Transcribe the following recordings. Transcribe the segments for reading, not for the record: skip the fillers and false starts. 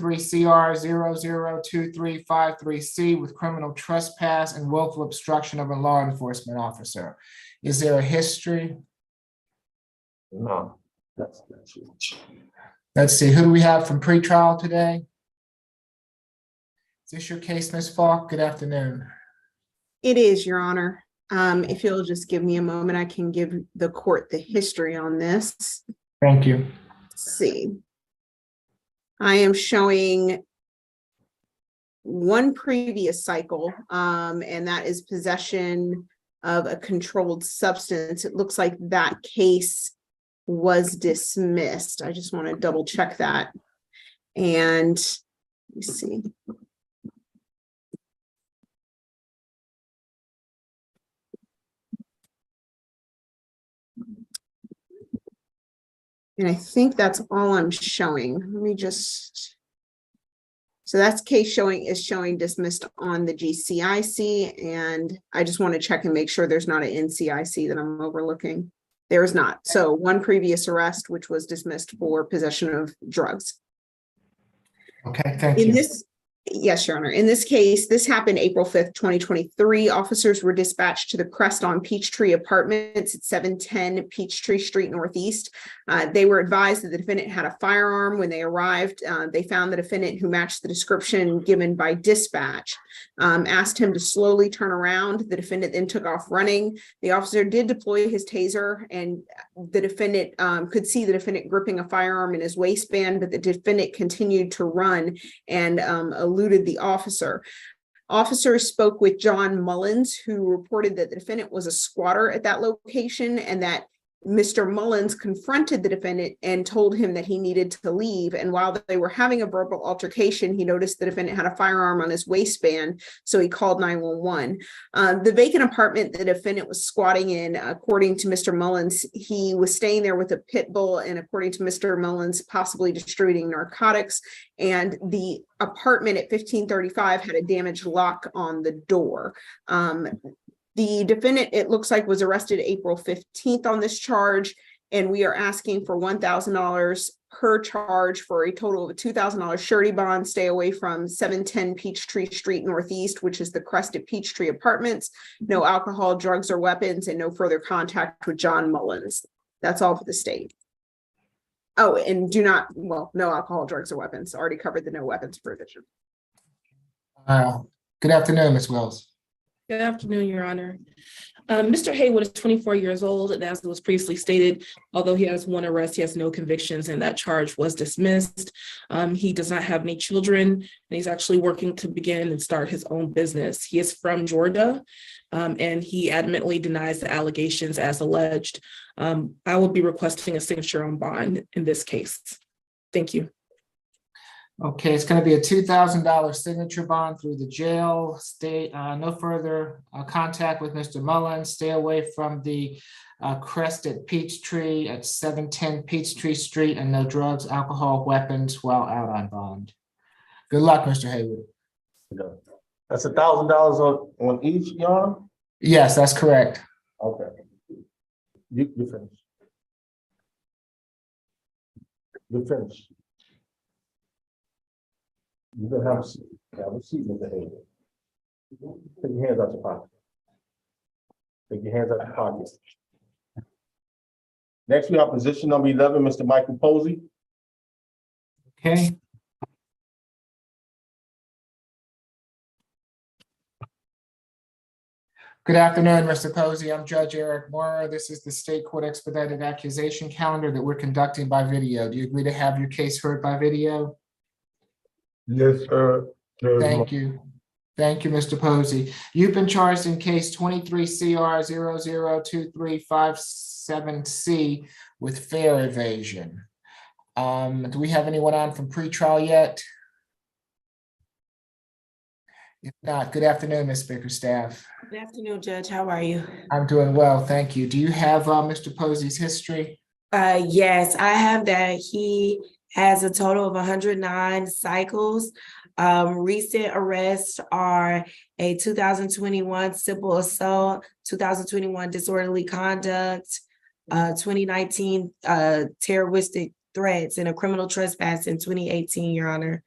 23CR002353C with criminal trespass and willful obstruction of a law enforcement officer. Is there a history? No, that's you. Let's see, who do we have from pretrial today? Is this your case, Ms. Falk? Good afternoon. It is, Your Honor. If you'll just give me a moment, I can give the court the history on this. Thank you. Let's see. I am showing one previous cycle, and that is possession of a controlled substance. It looks like that case was dismissed. I just want to double check that. And let me see. And I think that's all I'm showing. Let me just, so that's case is showing dismissed on the GCIC, and I just want to check and make sure there's not an NCIC that I'm overlooking. There is not. So one previous arrest, which was dismissed for possession of drugs. Okay, thank you. Yes, Your Honor. In this case, this happened April 5th, 2023. Officers were dispatched to the Crest on Peachtree Apartments at 710 Peachtree Street Northeast. They were advised that the defendant had a firearm. When they arrived, they found the defendant, who matched the description given by dispatch, asked him to slowly turn around. The defendant then took off running. The officer did deploy his taser, and the defendant could see the defendant gripping a firearm in his waistband, but the defendant continued to run and eluded the officer. Officers spoke with John Mullins, who reported that the defendant was a squatter at that location, and that Mr. Mullins confronted the defendant and told him that he needed to leave. And while they were having a verbal altercation, he noticed the defendant had a firearm on his waistband, so he called 911. The vacant apartment the defendant was squatting in, according to Mr. Mullins, he was staying there with a pit bull, and according to Mr. Mullins, possibly distributing narcotics. And the apartment at 1535 had a damaged lock on the door. The defendant, it looks like, was arrested April 15th on this charge, and we are asking for $1,000 per charge for a total of a $2,000 surety bond. Stay away from 710 Peachtree Street Northeast, which is the Crest at Peachtree Apartments. No alcohol, drugs, or weapons, and no further contact with John Mullins. That's all for the state. Oh, and no alcohol, drugs, or weapons. Already covered the no weapons provision. Good afternoon, Ms. Wells. Good afternoon, Your Honor. Mr. Haywood is 24 years old, and as was previously stated, although he has one arrest, he has no convictions, and that charge was dismissed. He does not have any children, and he's actually working to begin and start his own business. He is from Georgia, and he adamantly denies the allegations as alleged. I will be requesting a signature on bond in this case. Thank you. Okay, it's going to be a $2,000 signature bond through the jail. Stay no further contact with Mr. Mullins. Stay away from the Crest at Peachtree at 710 Peachtree Street, and no drugs, alcohol, weapons while out on bond. Good luck, Mr. Haywood. That's $1,000 on each, Your Honor? Yes, that's correct. Okay. You finished. You're finished. You can have a seat. Have a seat, Mr. Haywood. Take your hands out your pocket. Take your hands out your pocket. Next, we have position number 11, Mr. Michael Posey. Okay. Good afternoon, Mr. Posey. I'm Judge Eric Moore. This is the state court expedited accusation calendar that we're conducting by video. Do you agree to have your case heard by video? Yes, sir. Thank you. Thank you, Mr. Posey. You've been charged in case 23CR002357C with fare evasion. Do we have anyone on from pretrial yet? If not, good afternoon, Ms. Bickerstaff. Good afternoon, Judge. How are you? I'm doing well, thank you. Do you have Mr. Posey's history? Yes, I have that. He has a total of 109 cycles. Recent arrests are a 2021 simple assault, 2021 disorderly conduct, 2019 terroristic threats, and a criminal trespass in 2018, Your Honor.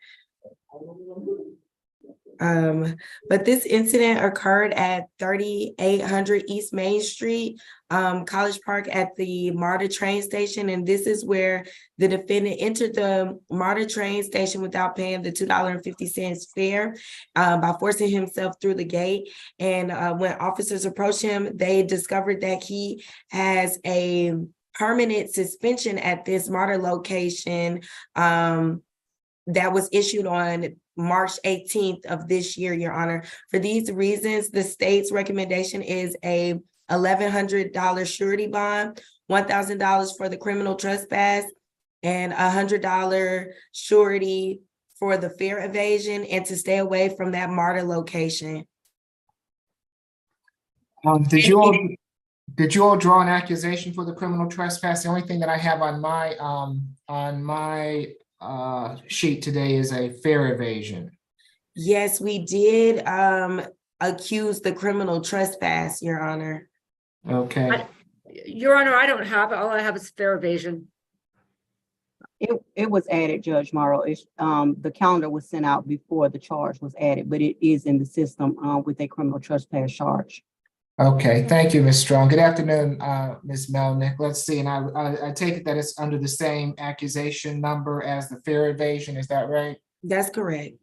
But this incident occurred at 3800 East Main Street, College Park at the MARTA train station. And this is where the defendant entered the MARTA train station without paying the $2.50 fare by forcing himself through the gate. And when officers approached him, they discovered that he has a permanent suspension at this MARTA location that was issued on March 18th of this year, Your Honor. For these reasons, the state's recommendation is a $1,100 surety bond, $1,000 for the criminal trespass, and $100 surety for the fare evasion, and to stay away from that MARTA location. Did you all draw an accusation for the criminal trespass? The only thing that I have on my sheet today is a fare evasion. Yes, we did accuse the criminal trespass, Your Honor. Okay. Your Honor, I don't have it. All I have is fare evasion. It was added, Judge Morrow. It's, the calendar was sent out before the charge was added, but it is in the system with a criminal trespass charge. Okay, thank you, Ms. Strong. Good afternoon, Ms. Melnick. Let's see, and I take it that it's under the same accusation number as the fare evasion, is that right? That's correct.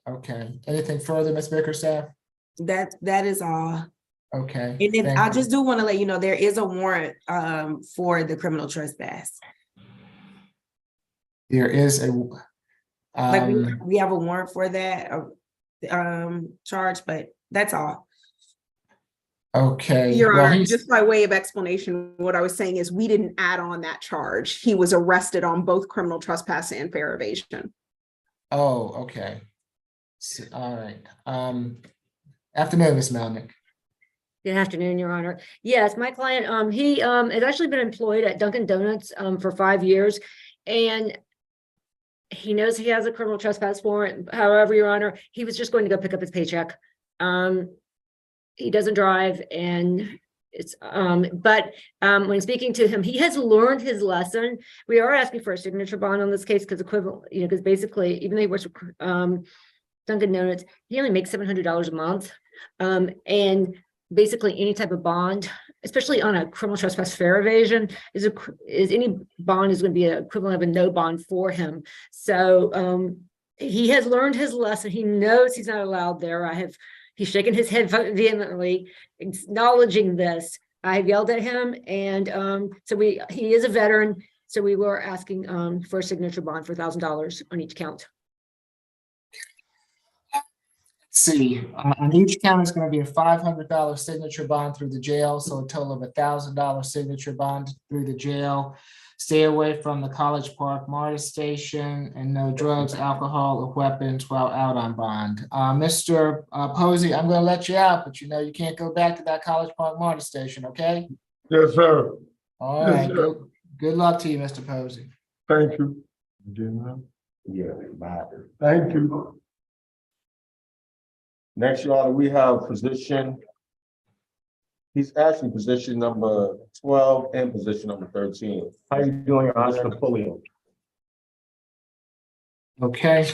Okay, anything further, Ms. Bickerstaff? That is all. Okay. And then thank I you. just do want to let you know there is a warrant for the criminal trespass. There is a, Like we have a warrant for that charge, but that's all. okay. Your well, Honor, he's- just by way of explanation, what I was saying is we didn't add on that charge. He was arrested on both criminal trespass and fare evasion. Oh, okay. All right. Afternoon, Ms. Melnick. Good afternoon, Your Honor. Yes, my client, he has actually been employed at Dunkin' Donuts for 5 years, and he knows he has a criminal trespass warrant. However, Your Honor, he was just going to go pick up his paycheck. He doesn't drive, and it's when speaking to him, he has learned his lesson. We are asking for a signature bond on this case because equivalent, because basically, even though he works for Dunkin' Donuts, he only makes $700 a month, and basically any type of bond, especially on a criminal trespass fare evasion, is any bond is going to be an equivalent of a no bond for him. So he has learned his lesson. He knows he's not allowed there. He's shaking his head vehemently, acknowledging this. I have yelled at him, and he is a veteran, so we were asking for a signature bond for $1,000 on each count. See, on each count is going to be a $500 signature bond through the jail, so a total of $1,000 signature bond through the jail. Stay away from the College Park MARTA station, and no drugs, alcohol, or weapons while out on bond. Mr. Posey, I'm going to let you out, but you know you can't go back to that College Park MARTA station, okay? Yes, sir. All Yes, right. sir. Good luck to you, Mr. Posey. Thank you. Yeah, bye. Thank you. Next, Your Honor, we have position. He's actually position number 12 and position number 13. How you doing, Your Honor? Mr. Pulliam. Okay.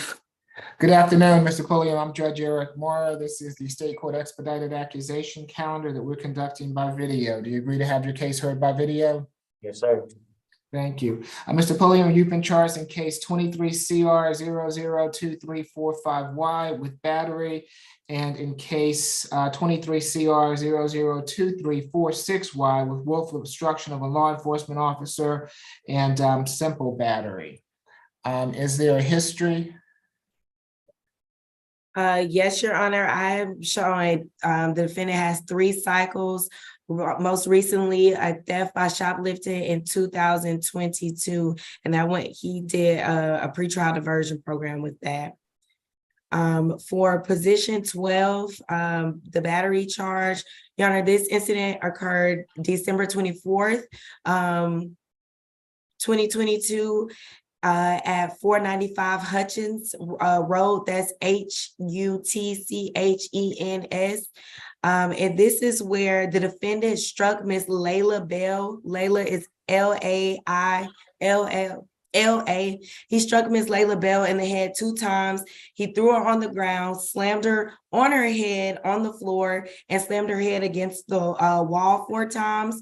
Good afternoon, Mr. Coley. I'm Judge Eric Mora. This is the State Court Expedited Accusation Calendar that we're conducting by video. Do you agree to have your case heard by video? Yes, sir. Thank you. Mr. Pulliam, you've been charged in case 23 CR 002345Y with battery, and in case 23 CR 002346Y with willful obstruction of a law enforcement officer and simple battery. Is there a history? Yes, Your Honor, I am showing the defendant has 3 cycles. Most recently, a theft by shoplifting in 2022, and he did a pretrial diversion program with that. For position 12, the battery charge, Your Honor, this incident occurred December 24th, 2022. At 495 Hutchins Road, that's HUTCHENS. And this is where the defendant struck Miss Layla Bell. Layla is LAILLA LA. He struck Miss Layla Bell in the head 2 times. He threw her on the ground, slammed her on her head on the floor, and slammed her head against the wall 4 times.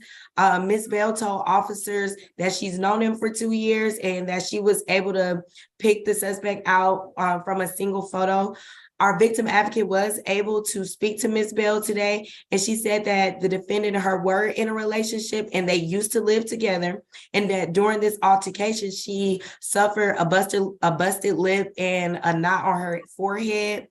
Miss Bell told officers that she's known him for 2 years and that she was able to pick the suspect out from a single photo. Our victim advocate was able to speak to Miss Bell today, and she said that the defendant and her were in a relationship and they used to live together, and that during this altercation, she suffered a busted lip and a knot on her forehead,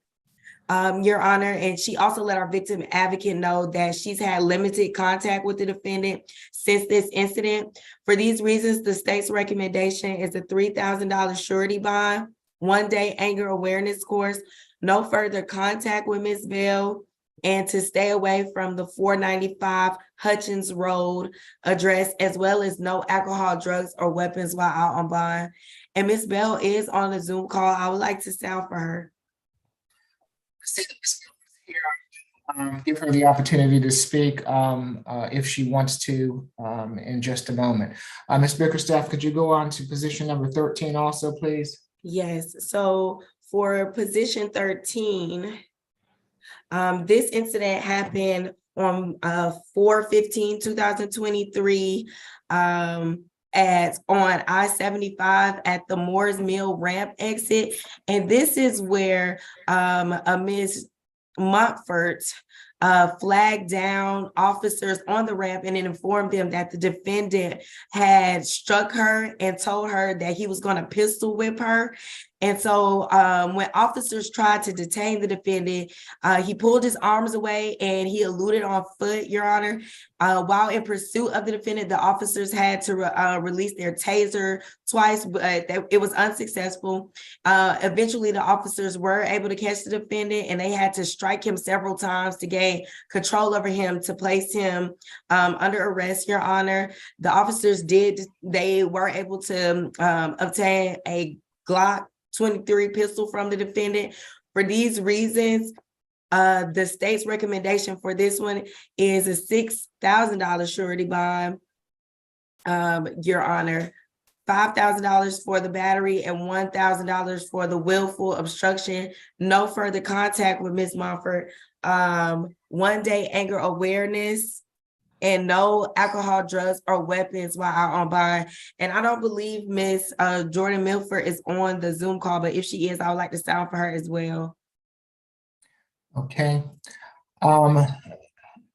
Your Honor. And she also let our victim advocate know that she's had limited contact with the defendant since this incident. For these reasons, the state's recommendation is a $3,000 surety bond, 1-day anger awareness course, no further contact with Ms. Bell, and to stay away from the 495 Hutchins Road address, as well as no alcohol, drugs, or weapons while out on bond. And Ms. Bell is on a Zoom call. I would like to sound for her. Give her the opportunity to speak if she wants to in just a moment. Ms. Bickerstaff, could you go on to position number 13 also, please? Yes, so for position 13, this incident happened on 4/15/2023 on I-75 at the Moores Mill ramp exit. And this is where a Ms. Montfort flagged down officers on the ramp and informed them that the defendant had struck her and told her that he was going to pistol whip her. And so when officers tried to detain the defendant, he pulled his arms away and he eluded on foot, Your Honor. While in pursuit of the defendant, the officers had to release their taser twice, but it was unsuccessful. Eventually, the officers were able to catch the defendant, and they had to strike him several times to gain control over him to place him under arrest, Your Honor. The officers they were able to obtain a Glock 23 pistol from the defendant. For these reasons, the state's recommendation for this one is a $6,000 surety bond, Your Honor, $5,000 for the battery and $1,000 for the willful obstruction, no further contact with Ms. Montfort, 1-day anger awareness, and no alcohol, drugs, or weapons while out on bond. And I don't believe Ms. Jordan Milford is on the Zoom call, but if she is, I would like to sound for her as well. Okay.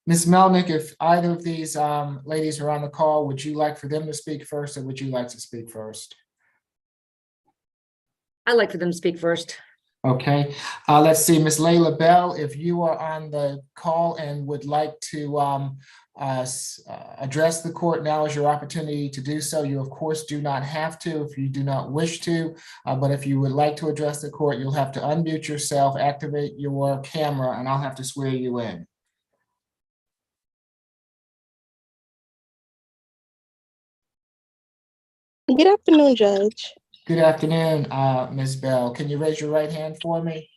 Ms. Melnick, if either of these ladies are on the call, would you like for them to speak first, or would you like to speak first? I'd like for them to speak first. Okay, let's see, Ms. Layla Bell, if you are on the call and would like to address the court, now is your opportunity to do so. You, of course, do not have to if you do not wish to, but if you would like to address the court, you'll have to unmute yourself, activate your camera, and I'll have to swear you in. Good afternoon, Judge. Good afternoon, Ms. Bell. Can you raise your right hand for me?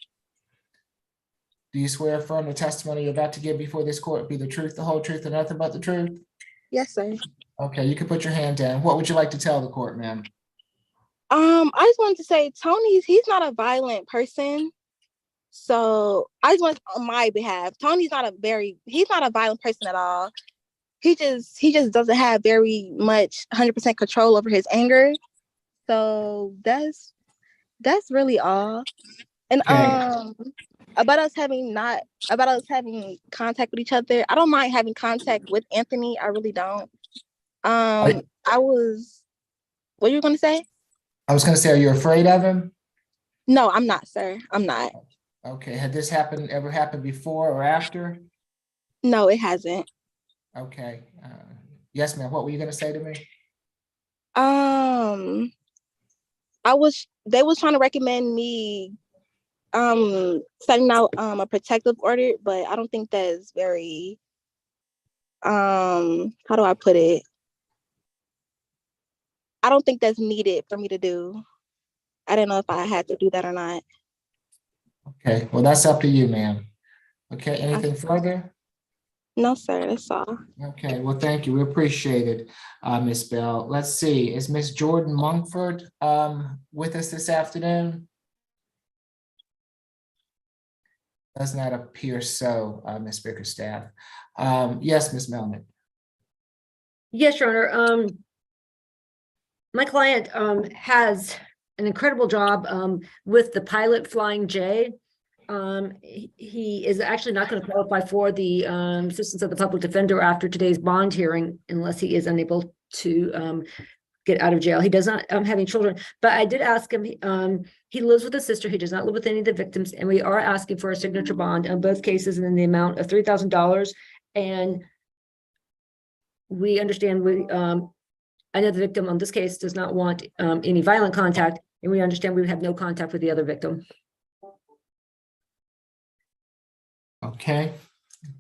Do you swear or affirm the testimony you're about to give before this court be the truth, the whole truth, and nothing but the truth? Yes, sir. Okay, you can put your hand down. What would you like to tell the court, ma'am? I just wanted to say he's not a violent person. So I just want on my behalf, he's not a violent person at all. He just doesn't have very much 100% control over his anger. So that's really all. And Okay. about us having contact with each other, I don't mind having contact with Anthony. I really don't. What you were gonna say? I was gonna say, are you afraid of him? No, I'm not, sir. I'm not. Okay, had this ever happened before or after? No, it hasn't. Okay, yes, ma'am. What were you gonna say to me? They was trying to recommend me setting out a protective order, but I don't think that is very how do I put it? I don't think that's needed for me to do. I don't know if I had to do that or not. Okay, well, that's up to you, ma'am. Okay, anything further? No, sir, that's all. Okay, well, thank you. We appreciate it, Ms. Bell. Let's see, is Ms. Jordan Mumford with us this afternoon? Does not appear so, Ms. Bickerstaff. Yes, Ms. Melnick. Yes, Your Honor. My client has an incredible job with the pilot Flying J. He is actually not going to qualify for the assistance of the public defender after today's bond hearing unless he is unable to get out of jail. He does not have any children, but I did ask him, he lives with a sister. He does not live with any of the victims, and we are asking for a signature bond on both cases in the amount of $3,000. And we understand I know the victim on this case does not want any violent contact, and we understand we have no contact with the other victim. Okay,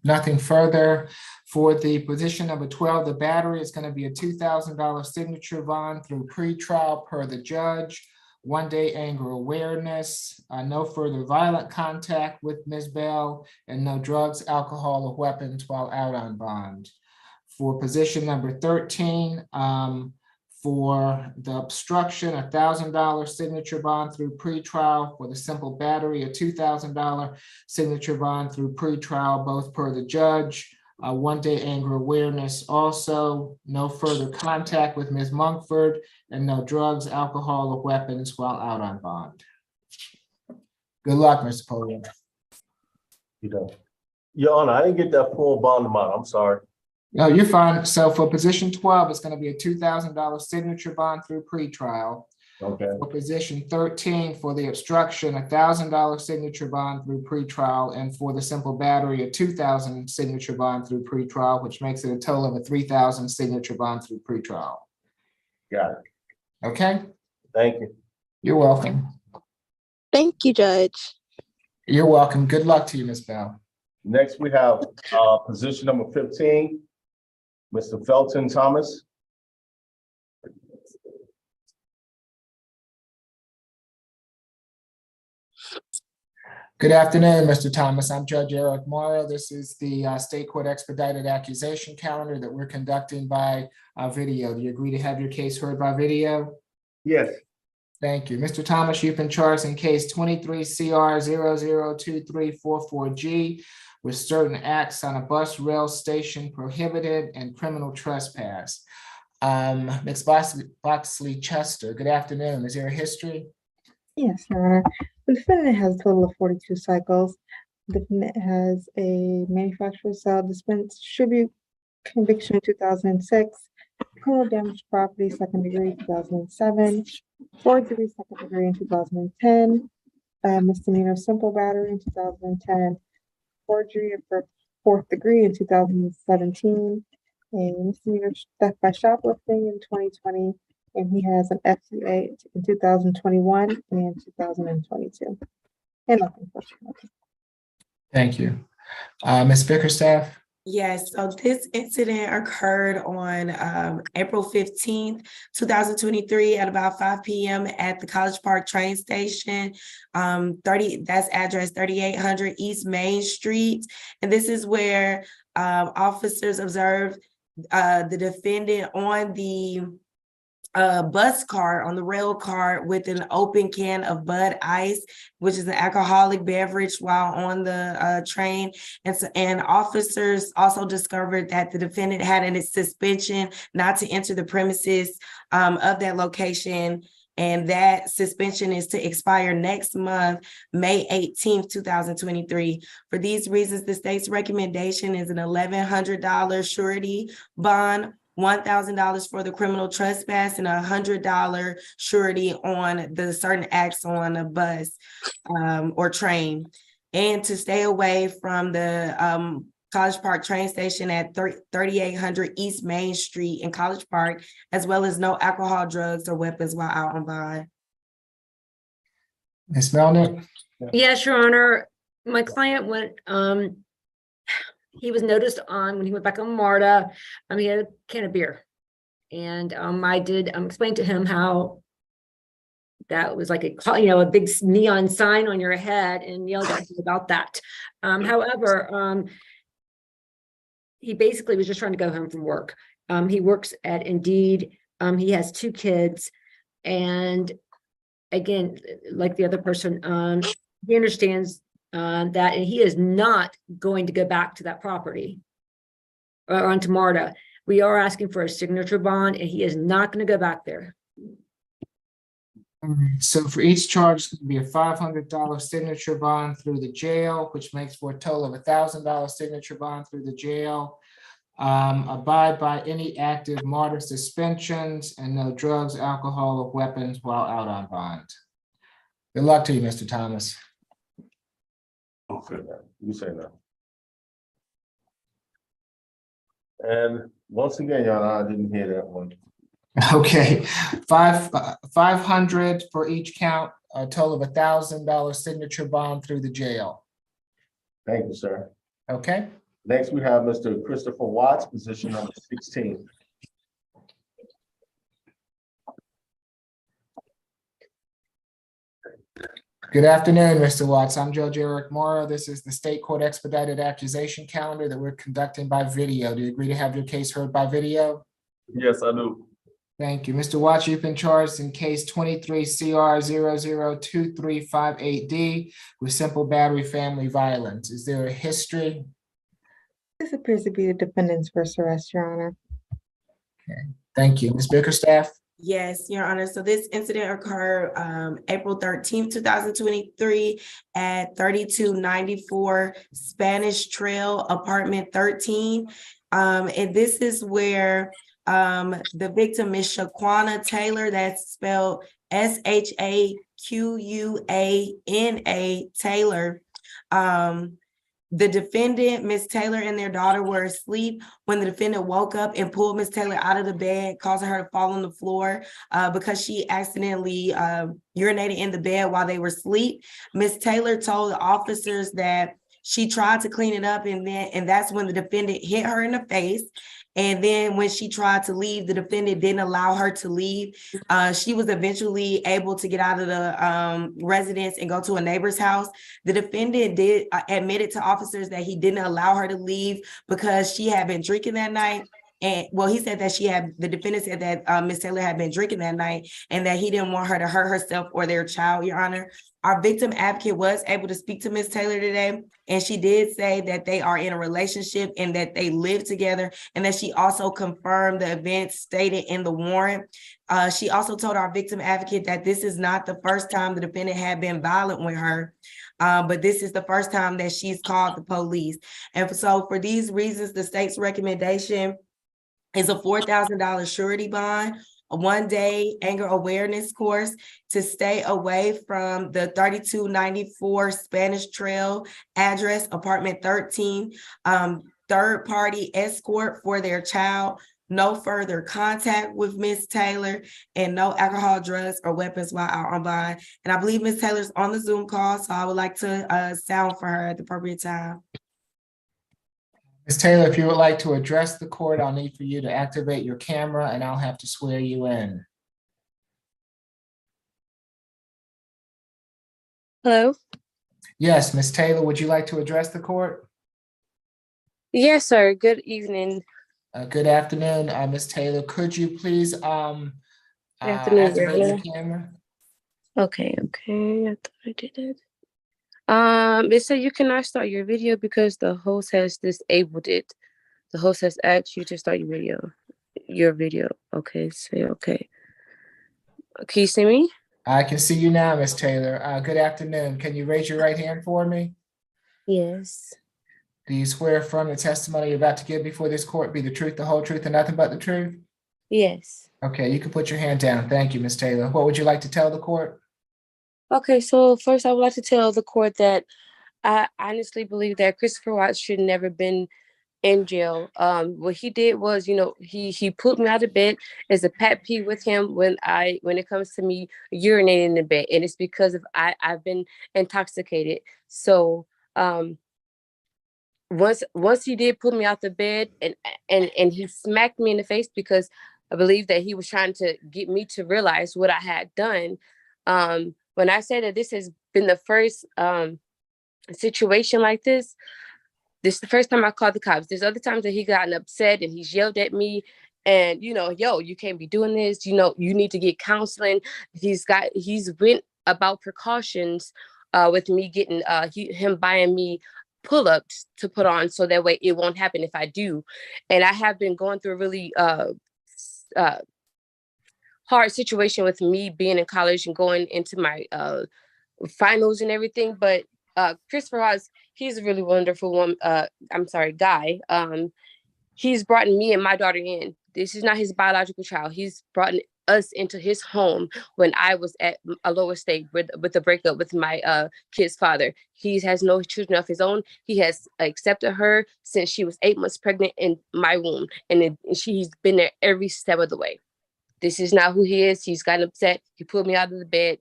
nothing further. For the position number 12, the battery is going to be a $2,000 signature bond through pretrial per the judge. 1 day anger awareness, no further violent contact with Ms. Bell, and no drugs, alcohol, or weapons while out on bond. For position number 13, for the obstruction, a $1,000 signature bond through pretrial. For the simple battery, a $2,000 signature bond through pretrial, both per the judge. 1 day anger awareness also, no further contact with Ms. Mumford, and no drugs, alcohol, or weapons while out on bond. Good luck, Mr. Polio. You know, Your Honor, I didn't get that full bond amount. I'm sorry. No, you're fine. So for position 12, it's going to be a $2,000 signature bond through pretrial. Okay. For position 13, for the obstruction, a $1,000 signature bond through pretrial, and for the simple battery, a $2,000 signature bond through pretrial, which makes it a total of a $3,000 signature bond through pretrial. Got it. Okay, Thank you. you're welcome. Thank you, Judge. You're welcome. Good luck to you, Ms. Bell. Next, we have position number 15, Mr. Felton Thomas. Good afternoon, Mr. Thomas. I'm Judge Eric Morrow. This is the State Court Expedited Accusation Calendar that we're conducting by video. Do you agree to have your case heard by video? Yes. Thank you. Mr. Thomas, you've been charged in case 23 CR 002344G with certain acts on a bus, rail station prohibited, and criminal trespass. Ms. Boxley Chester, good afternoon. Is there a history? Yes, Your Honor. The defendant has a total of 42 cycles. The defendant has a manufacturer sale dispense distribute conviction in 2006, criminal damage to property second degree 2007, forgery second degree in 2010, misdemeanor simple battery in 2010, forgery for fourth degree in 2017, a misdemeanor theft by shoplifting in 2020, and he has an FCA in 2021 and 2022. And nothing further. Thank you. Ms. Bickerstaff? Yes, so this incident occurred on April 15th, 2023 at about 5 p.m. at the College Park train station. That's address 3800 East Main Street. And this is where officers observed the defendant on the bus cart, on the rail cart, with an open can of Bud Ice, which is an alcoholic beverage, while on the train. And officers also discovered that the defendant had a suspension not to enter the premises of that location. And that suspension is to expire next month, May 18th, 2023. For these reasons, the state's recommendation is an $1,100 surety bond, $1,000 for the criminal trespass, and $100 surety on the certain acts on a bus or train, and to stay away from the College Park train station at 3800 East Main Street in College Park, as well as no alcohol, drugs, or weapons while out on bond. Ms. Melnick? Yes, Your Honor. My client went, he was noticed when he went back on MARTA, he had a can of beer. And I did explain to him how that was like a big neon sign on your head, and yelled at him about that. However, he basically was just trying to go home from work. He works at Indeed. He has 2 kids. And again, like the other person, he understands that, and he is not going to go back to that property or onto MARTA. We are asking for a signature bond, and he is not going to go back there. All right, so for each charge, it's gonna be a $500 signature bond through the jail, which makes for a total of $1,000 signature bond through the jail. Abide by any active MARTA suspensions and no drugs, alcohol, or weapons while out on bond. Good luck to you, Mr. Thomas. Okay, you say that. And once again, Your Honor, I didn't hear that one. Okay, 500 for each count, a total of $1,000 signature bond through the jail. Thank you, sir. Okay, Next, we have Mr. Christopher Watts, position number 16. good afternoon, Mr. Watts. I'm Judge Eric Morrow. This is the state court expedited accusation calendar that we're conducting by video. Do you agree to have your case heard by video? Yes, I do. Thank you. Mr. Watts, you've been charged in case 23 CR 002358D with simple battery family violence. Is there a history? This appears to be the defendant's first arrest, Your Honor. Thank you. Ms. Bickerstaff? Yes, Your Honor. So this incident occurred April 13th, 2023 at 3294 Spanish Trail, apartment 13. And this is where the victim is Shaquana Taylor, that's spelled SHAQUANA Taylor. The defendant, Miss Taylor, and their daughter were asleep when the defendant woke up and pulled Miss Taylor out of the bed, causing her to fall on the floor because she accidentally urinated in the bed while they were asleep. Miss Taylor told the officers that she tried to clean it up, and that's when the defendant hit her in the face. And then when she tried to leave, the defendant didn't allow her to leave. She was eventually able to get out of the residence and go to a neighbor's house. The defendant did admitted to officers that he didn't allow her to leave because she had been drinking that night. And well, he said that the defendant said that Miss Taylor had been drinking that night and that he didn't want her to hurt herself or their child, Your Honor. Our victim advocate was able to speak to Miss Taylor today, and she did say that they are in a relationship and that they live together, and that she also confirmed the events stated in the warrant. She also told our victim advocate that this is not the first time the defendant had been violent with her, but this is the first time that she's called the police. And so for these reasons, the state's recommendation is a $4,000 surety bond, a 1-day anger awareness course to stay away from the 3294 Spanish Trail address, apartment 13, third-party escort for their child, no further contact with Miss Taylor, and no alcohol, drugs, or weapons while out on bond. And I believe Miss Taylor's on the Zoom call, so I would like to sound for her at the appropriate time. Ms. Taylor, if you would like to address the court, I'll need for you to activate your camera and I'll have to swear you in. Hello? Yes, Ms. Taylor, would you like to address the court? Yes, sir. Good evening. Good afternoon, Ms. Taylor. Could you please afternoon, activate your Your camera? Okay. I thought I did it. It said you cannot start your video because the host has disabled it. The host has asked you to start your video. Okay, say okay. Can you see me? I can see you now, Ms. Taylor. Good afternoon. Can you raise your right hand for me? Yes. Do you swear affirm the testimony you're about to give before this court be the truth, the whole truth, and nothing but the truth? Yes. Okay, you can put your hand down. Thank you, Ms. Taylor. What would you like to tell the court? Okay, so first I would like to tell the court that I honestly believe that Christopher Watts should never been in jail. What he did was, he pulled me out of bed. As a pet peeve with him when it comes to me urinating in the bed, and it's because of I've been intoxicated. So once he did pull me out the bed and he smacked me in the face because I believe that he was trying to get me to realize what I had done. When I say that this has been the first situation like this, This is the first time I called the cops. There's other times that he gotten upset and he's yelled at me and, yo, you can't be doing this. You need to get counseling. He's went about precautions with me getting him buying me pull-ups to put on so that way it won't happen if I do. And I have been going through a really hard situation with me being in college and going into my finals and everything. But Christopher Haas, he's a really wonderful guy. He's brought me and my daughter in. This is not his biological child. He's brought us into his home when I was at a lower state with the breakup with my kid's father. He has no children of his own. He has accepted her since she was 8 months pregnant in my womb. And he's been there every step of the way. This is not who he is. He's gotten upset. He pulled me out of the bed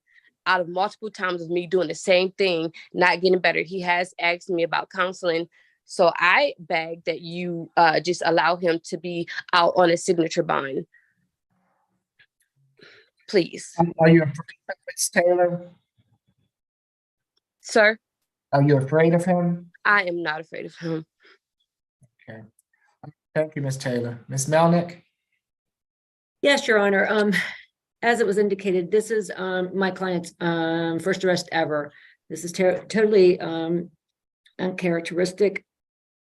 out of multiple times of me doing the same thing, not getting better. He has asked me about counseling. So I beg that you just allow him to be out on a signature bond. Please. Are you afraid of Ms. Taylor? Sir? Are you afraid of him? I am not afraid of him. Okay. Thank you, Ms. Taylor. Ms. Melnick? Yes, Your Honor. As it was indicated, this is my client's first arrest ever. This is totally uncharacteristic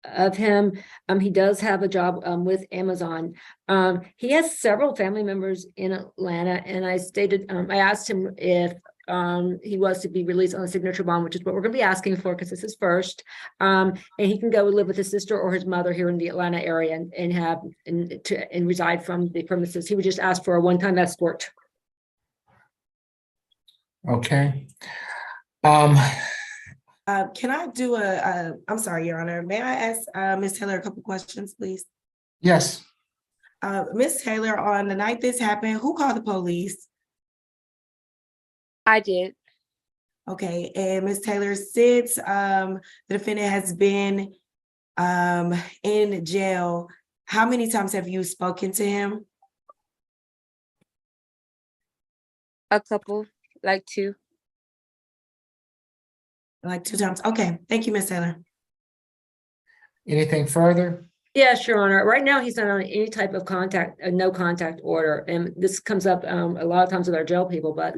of him. He does have a job with Amazon. He has several family members in Atlanta, and I asked him if he was to be released on a signature bond, which is what we're going to be asking for because this is first. And he can go live with his sister or his mother here in the Atlanta area and reside from the premises. He would just ask for a one-time escort. Okay. Can I do I'm sorry, Your Honor. May I ask Ms. Taylor a couple questions, please? Yes. Ms. Taylor, on the night this happened, who called the police? I did. Okay, and Ms. Taylor, since the defendant has been in jail, how many times have you spoken to him? A couple, like 2. Like 2 times. Okay, thank you, Ms. Taylor. Anything further? Yes, Your Honor. Right now, he's not on any type of no contact order. And this comes up a lot of times with our jail people, but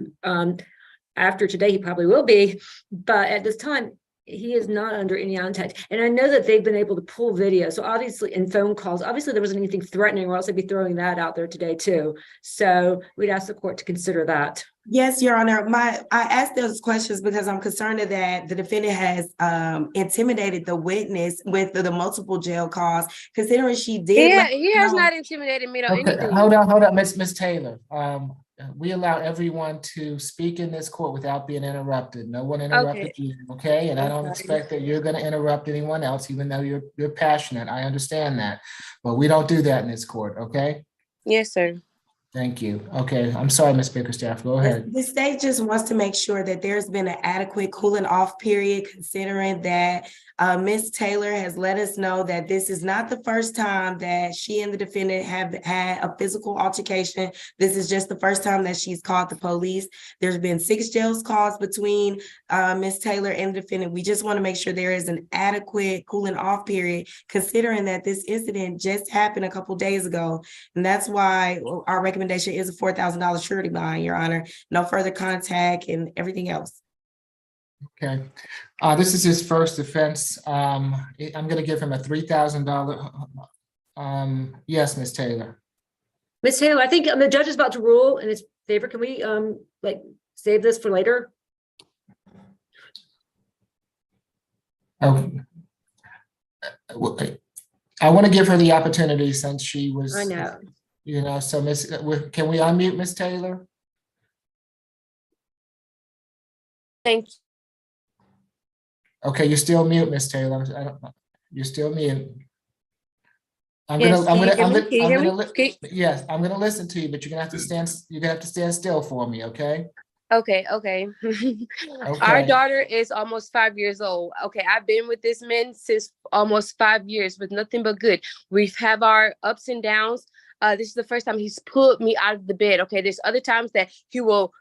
after today, he probably will be. But at this time, he is not under any contact. And I know that they've been able to pull video. So obviously, and phone calls, obviously there wasn't anything threatening or else they'd be throwing that out there today too. So we'd ask the court to consider that. Yes, Your Honor. I asked those questions because I'm concerned that the defendant has intimidated the witness with the multiple jail calls, considering she did. Yeah, he has not intimidated me or anything. Hold on, Ms. Taylor. We allow everyone to speak in this court without being interrupted. No one interrupted you, okay? And I don't expect that you're going to interrupt anyone else, even though you're passionate. I understand that, but we don't do that in this court, okay? Yes, sir. Thank you. Okay, I'm sorry, Ms. Bickerstaff. Go ahead. The state just wants to make sure that there's been an adequate cooling off period, considering that Ms. Taylor has let us know that this is not the first time that she and the defendant have had a physical altercation. This is just the first time that she's called the police. There's been 6 jail calls between Ms. Taylor and the defendant. We just want to make sure there is an adequate cooling off period, considering that this incident just happened a couple days ago. And that's why our recommendation is a $4,000 surety bond, Your Honor. No further contact and everything else. Okay. This is his first offense. I'm going to give him a $3,000. Yes, Ms. Taylor. Ms. Taylor, I think the judge is about to rule in his favor. Can we save this for later? Okay. I want to give her the opportunity since she was. I know. So can we unmute Ms. Taylor? Thank you. Okay, you're still mute, Ms. Taylor. You're still mute. Yes, I'm gonna listen to you, but you're gonna have to stand still for me, okay? Okay. Our daughter is almost 5 years old. Okay, I've been with this man since almost 5 years with nothing but good. We've had our ups and downs. This is the first time he's pulled me out of the bed. Okay, there's other times that he will,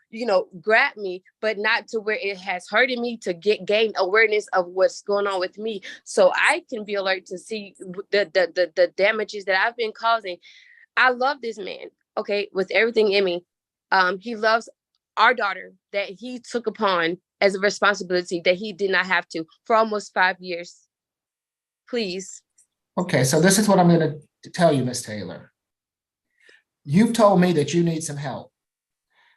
grab me, but not to where it has hurted me to gain awareness of what's going on with me, so I can be alert to see the damages that I've been causing. I love this man, okay, with everything in me. He loves our daughter that he took upon as a responsibility that he did not have to for almost 5 years. Please. Okay, so this is what I'm going to tell you, Ms. Taylor. You've told me that you need some help,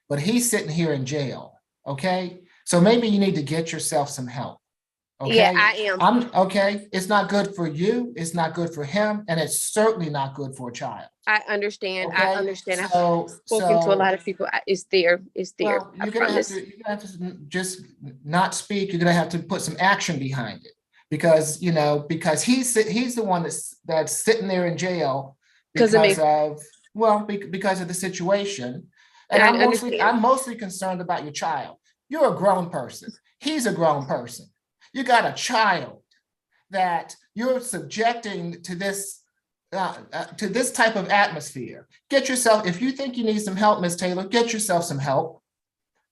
but he's sitting here in jail, okay? So maybe you need to get yourself some help, okay? Yeah, I am. Okay, it's not good for you, it's not good for him, and it's certainly not good for a child. I understand. Okay, I understand. so- I've spoken to a lot of people. It's there. It's there. Well, I you're gonna have promise. to, just not speak. You're gonna have to put some action behind it because he's the one that's sitting there in jail Because of me. because of the situation. And I I'm mostly concerned about your child. You're a grown person. He's a grown person. You got a child that you're subjecting to this type of atmosphere. Get yourself, if you think you need some help, Ms. Taylor, get yourself some help.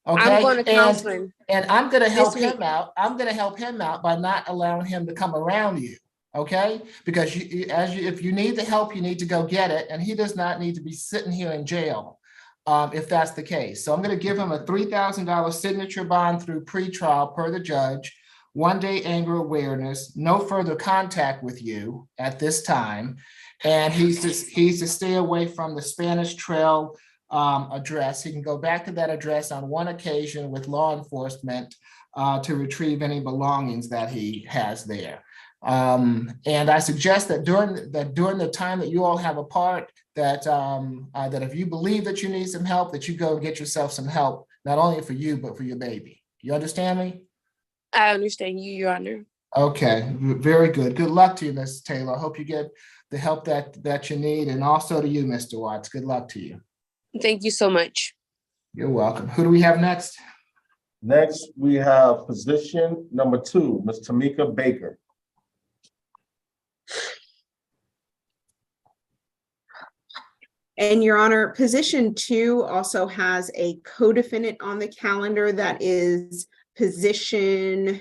Okay. I'm going to counseling. And I'm going to help This week. him out. I'm going to help him out by not allowing him to come around you. Okay. Because if you need the help, you need to go get it. And he does not need to be sitting here in jail. If that's the case. So I'm going to give him a $3,000 signature bond through pretrial per the judge, 1 day anger awareness, no further contact with you at this time. And he's to stay away from the Spanish Trail address. He can go back to that address on one occasion with law enforcement to retrieve any belongings that he has there. And I suggest that during the time that you all have apart, that if you believe that you need some help, that you go get yourself some help, not only for you, but for your baby. You understand me? I understand you, Your Honor. Okay, very good. Good luck to you, Ms. Taylor. I hope you get the help that you need, and also to you, Mr. Watts. Good luck to you. Thank you so much. You're welcome. Who do we have next? Next, we have position number 2, Ms. Tamika Baker. And Your Honor, position 2 also has a co-defendant on the calendar. That is position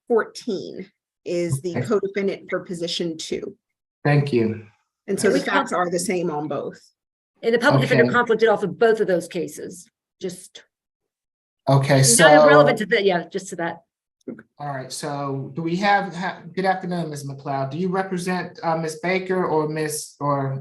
14 is the Okay. co-defendant for position 2. Thank you. And so the facts are the same on both. And the public defender Okay. conflicted off of both of those cases, just Okay, not so, relevant to that, yeah, just to that. all right, so do we have, good afternoon, Ms. McLeod. Do you represent Ms. Baker or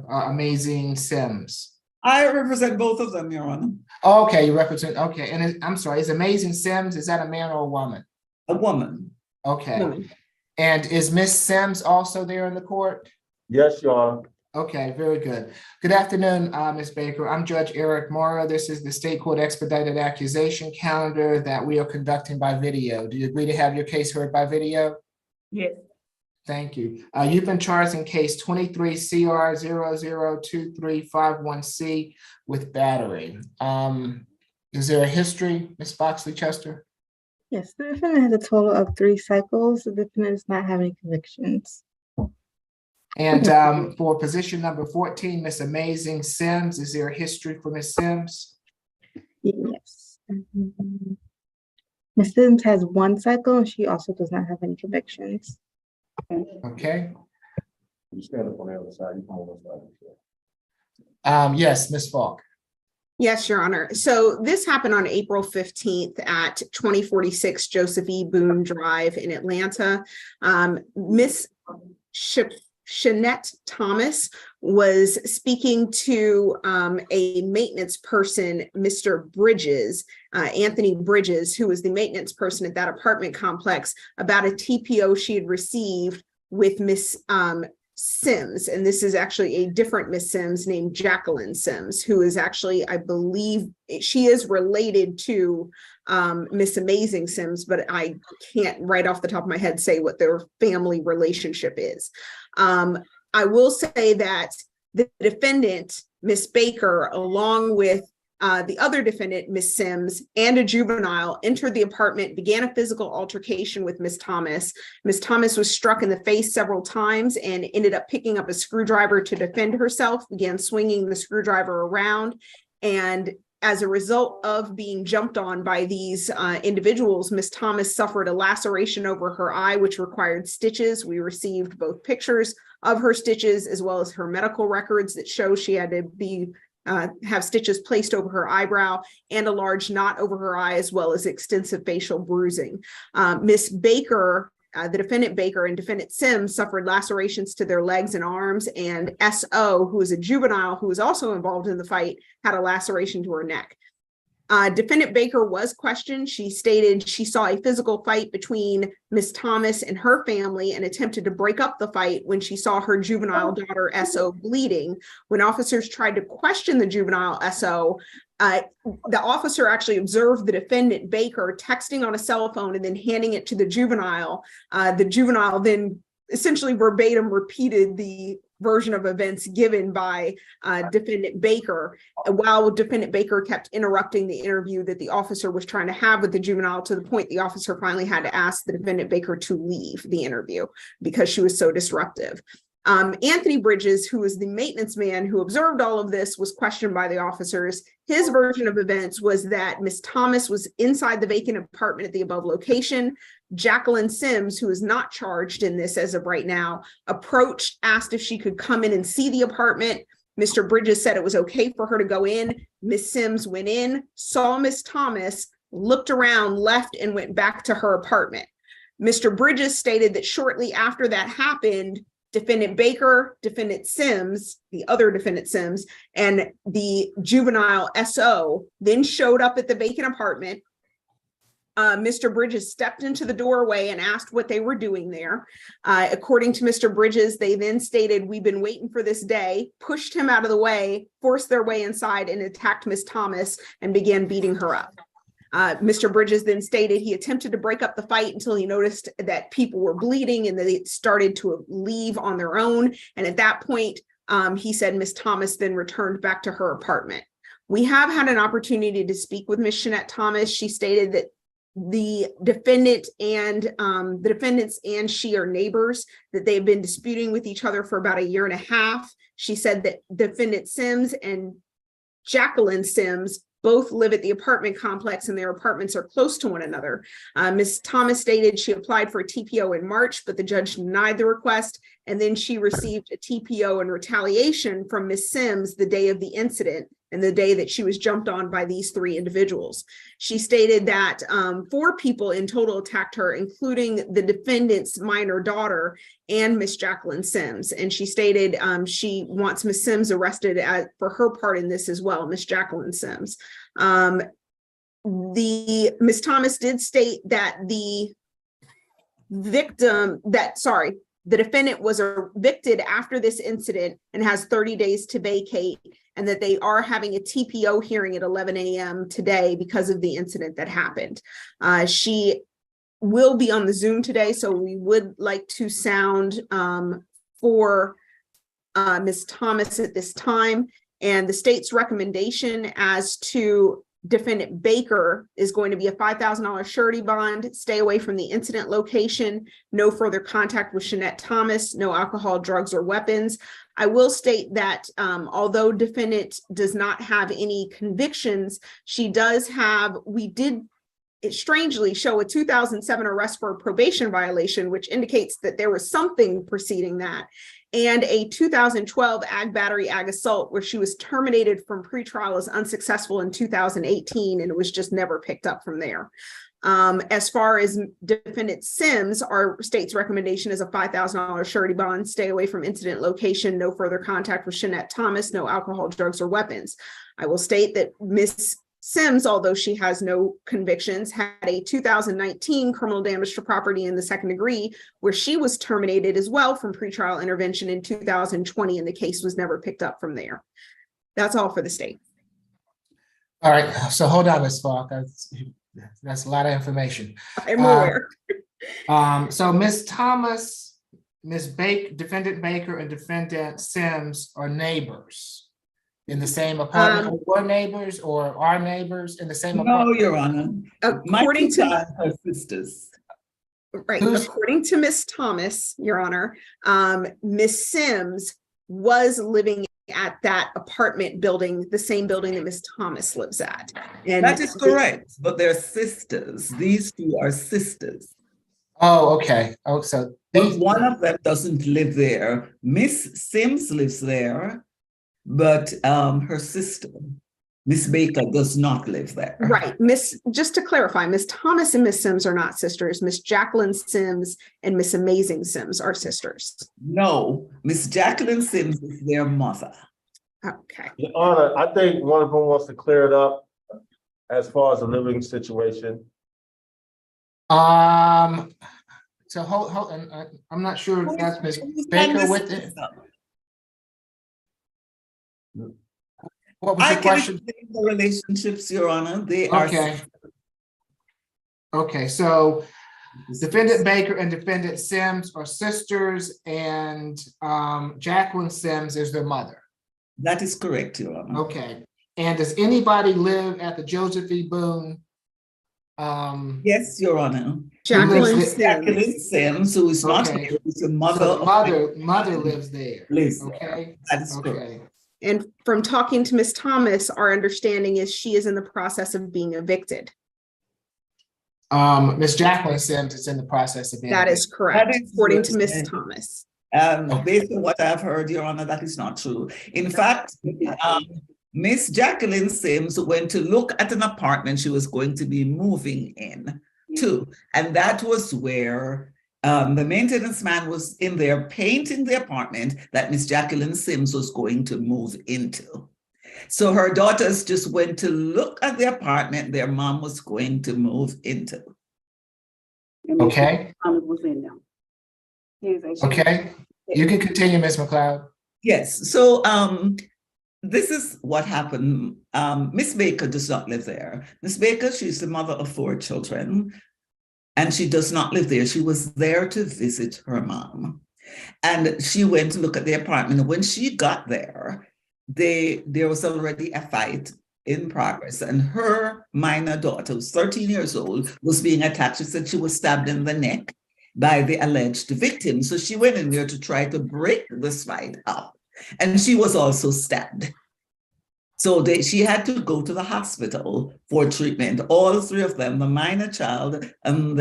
Amazing Sims? I represent both of them, Your Honor. Okay, you represent, okay, and I'm sorry, is Amazing Sims, is that a man or a woman? A woman. Okay, Woman. and is Ms. Sims also there in the court? Yes, Your Honor. Okay, very good. Good afternoon, Ms. Baker. I'm Judge Eric Mora. This is the State Court Expedited Accusation Calendar that we are conducting by video. Do you agree to have your case heard by video? Yes. Thank you. You've been charged in case 23 CR 002351C with battery. Is there a history, Ms. Foxley Chester? Yes, the defendant has a total of 3 cycles. The defendant does not have any convictions. And for position number 14, Miss Amazing Sims, is there a history for Miss Sims? Yes. Ms. Sims has 1 cycle and she also does not have any convictions. Okay. You stand up on the other side. You come on this side. Yes, Miss Falk. Yes, Your Honor. So this happened on April 15th at 2046 Joseph E. Boone Drive in Atlanta. Miss Shanette Thomas was speaking to a maintenance person, Mr. Bridges, Anthony Bridges, who was the maintenance person at that apartment complex, about a TPO she had received with Miss Sims. And this is actually a different Miss Sims named Jacqueline Sims, who is actually, I believe, she is related to Miss Amazing Sims, but I can't right off the top of my head say what their family relationship is. I will say that the defendant, Miss Baker, along with the other defendant, Miss Sims, and a juvenile entered the apartment, began a physical altercation with Miss Thomas. Miss Thomas was struck in the face several times and ended up picking up a screwdriver to defend herself, began swinging the screwdriver around. And as a result of being jumped on by these individuals, Miss Thomas suffered a laceration over her eye, which required stitches. We received both pictures of her stitches as well as her medical records that show she had to be have stitches placed over her eyebrow and a large knot over her eye, as well as extensive facial bruising. Miss Baker, the defendant Baker and defendant Sims suffered lacerations to their legs and arms, and SO, who is a juvenile who was also involved in the fight, had a laceration to her neck. Defendant Baker was questioned. She stated she saw a physical fight between Miss Thomas and her family and attempted to break up the fight when she saw her juvenile daughter SO bleeding. When officers tried to question the juvenile SO, the officer actually observed the defendant Baker texting on a cell phone and then handing it to the juvenile. The juvenile then essentially verbatim repeated the version of events given by defendant Baker, while defendant Baker kept interrupting the interview that the officer was trying to have with the juvenile, to the point the officer finally had to ask the defendant Baker to leave the interview because she was so disruptive. Anthony Bridges, who was the maintenance man who observed all of this, was questioned by the officers. His version of events was that Miss Thomas was inside the vacant apartment at the above location. Jacqueline Sims, who is not charged in this as of right now, approached, asked if she could come in and see the apartment. Mr. Bridges said it was okay for her to go in. Miss Sims went in, saw Miss Thomas, looked around, left, and went back to her apartment. Mr. Bridges stated that shortly after that happened, defendant Baker, defendant Sims, the other defendant Sims, and the juvenile SO then showed up at the vacant apartment. Mr. Bridges stepped into the doorway and asked what they were doing there. According to Mr. Bridges, they then stated, "We've been waiting for this day," pushed him out of the way, forced their way inside, and attacked Miss Thomas and began beating her up. Mr. Bridges then stated he attempted to break up the fight until he noticed that people were bleeding and they started to leave on their own. And at that point, he said Miss Thomas then returned back to her apartment. We have had an opportunity to speak with Miss Shanette Thomas. She stated that the defendant and the defendants and she are neighbors, that they've been disputing with each other for about a year and a half. She said that defendant Sims and Jacqueline Sims both live at the apartment complex and their apartments are close to one another. Ms. Thomas stated she applied for a TPO in March, but the judge denied the request. And then she received a TPO in retaliation from Ms. Sims the day of the incident and the day that she was jumped on by these three individuals. She stated that 4 people in total attacked her, including the defendant's minor daughter and Miss Jacqueline Sims. And she stated she wants Miss Sims arrested for her part in this as well, Miss Jacqueline Sims. Miss Thomas did state that the defendant was evicted after this incident and has 30 days to vacate, and that they are having a TPO hearing at 11 a.m. today because of the incident that happened. She will be on the Zoom today, so we would like to sound for Ms. Thomas at this time. And the state's recommendation as to defendant Baker is going to be a $5,000 surety bond, stay away from the incident location, no further contact with Shanette Thomas, no alcohol, drugs, or weapons. I will state that although defendant does not have any convictions, she does have, we did strangely show a 2007 arrest for a probation violation, which indicates that there was something preceding that, and a 2012 ag battery, ag assault, where she was terminated from pretrial as unsuccessful in 2018, and it was just never picked up from there. As far as defendant Sims, our state's recommendation is a $5,000 surety bond, stay away from incident location, no further contact with Shanette Thomas, no alcohol, drugs, or weapons. I will state that Miss Sims, although she has no convictions, had a 2019 criminal damage to property in the second degree, where she was terminated as well from pretrial intervention in 2020, and the case was never picked up from there. That's all for the state. All right, so hold on, Ms. Falk. That's a lot of information. I'm aware. So Ms. Thomas, defendant Baker, and defendant Sims are neighbors. in the same apartment, or were neighbors, or are neighbors in the same No, apartment? Your Honor. My According two to, clients are sisters. right, Who's- according to Miss Thomas, Your Honor, Miss Sims was living at that apartment building, the same building that Miss Thomas lives at. And That is correct, but they're sisters. These two are sisters. Oh, okay. Oh, so But these, one of them doesn't live there. Miss Sims lives there, but her sister, Miss Baker, does not live there. right, just to clarify, Miss Thomas and Miss Sims are not sisters. Miss Jacqueline Sims and Miss Amazing Sims are sisters. No, Miss Jacqueline Sims is their mother. Okay. Your Honor, I think one of them wants to clear it up as far as the living situation. so hold, and I'm not sure if that's Ms. Who's Baker Miss with it. Sims? What was I the can question? explain the relationships, Your Honor. They are. Okay. Okay, so defendant Baker and defendant Sims are sisters, and Jacqueline Sims is their mother. That is correct, Your Honor. Okay, and does anybody live at the Joseph E. Boone? Yes, Your Honor. Jacqueline Miss Jacqueline Sims. Sims, who is not Okay. here, is the So mother the of. mother lives there. Lives there. Okay, That is correct. okay. And from talking to Miss Thomas, our understanding is she is in the process of being evicted. Miss Jacqueline Sims is in the process of being. That is correct, That is according to correct. Miss Thomas. Based on what I've heard, Your Honor, that is not true. In fact, Miss Jacqueline Sims went to look at an apartment she was going to be moving in to, and that was where the maintenance man was in there painting the apartment that Miss Jacqueline Sims was going to move into. So her daughters just went to look at the apartment their mom was going to move into. Okay, Was in them. okay. You can continue, Ms. McLeod. Yes, so this is what happened. Miss Baker does not live there. Miss Baker, she's the mother of 4 children, and she does not live there. She was there to visit her mom. And she went to look at the apartment. When she got there, there was already a fight in progress, and her minor daughter, who's 13 years old, was being attacked. She said she was stabbed in the neck by the alleged victim. So she went in there to try to break this fight up, and she was also stabbed. So she had to go to the hospital for treatment. All 3 of them, the minor child and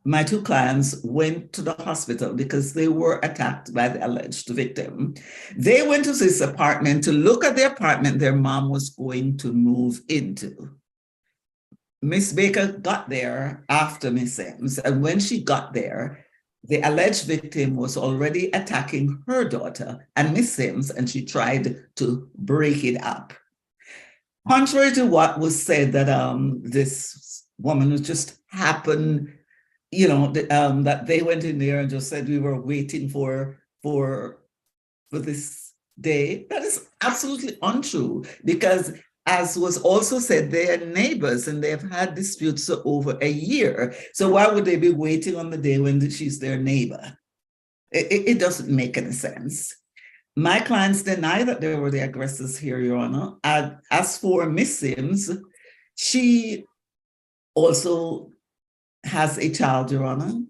my 2 clients, went to the hospital because they were attacked by the alleged victim. They went to this apartment to look at the apartment their mom was going to move into. Miss Baker got there after Miss Sims, and when she got there, the alleged victim was already attacking her daughter and Miss Sims, and she tried to break it up. Contrary to what was said that this woman was just happened, that they went in there and just said we were waiting for this day. That is absolutely untrue, because as was also said, they are neighbors and they've had disputes for over a year. So why would they be waiting on the day when she's their neighbor? It doesn't make any sense. My clients deny that they were the aggressors here, Your Honor. As for Miss Sims, she also has a child, Your Honor.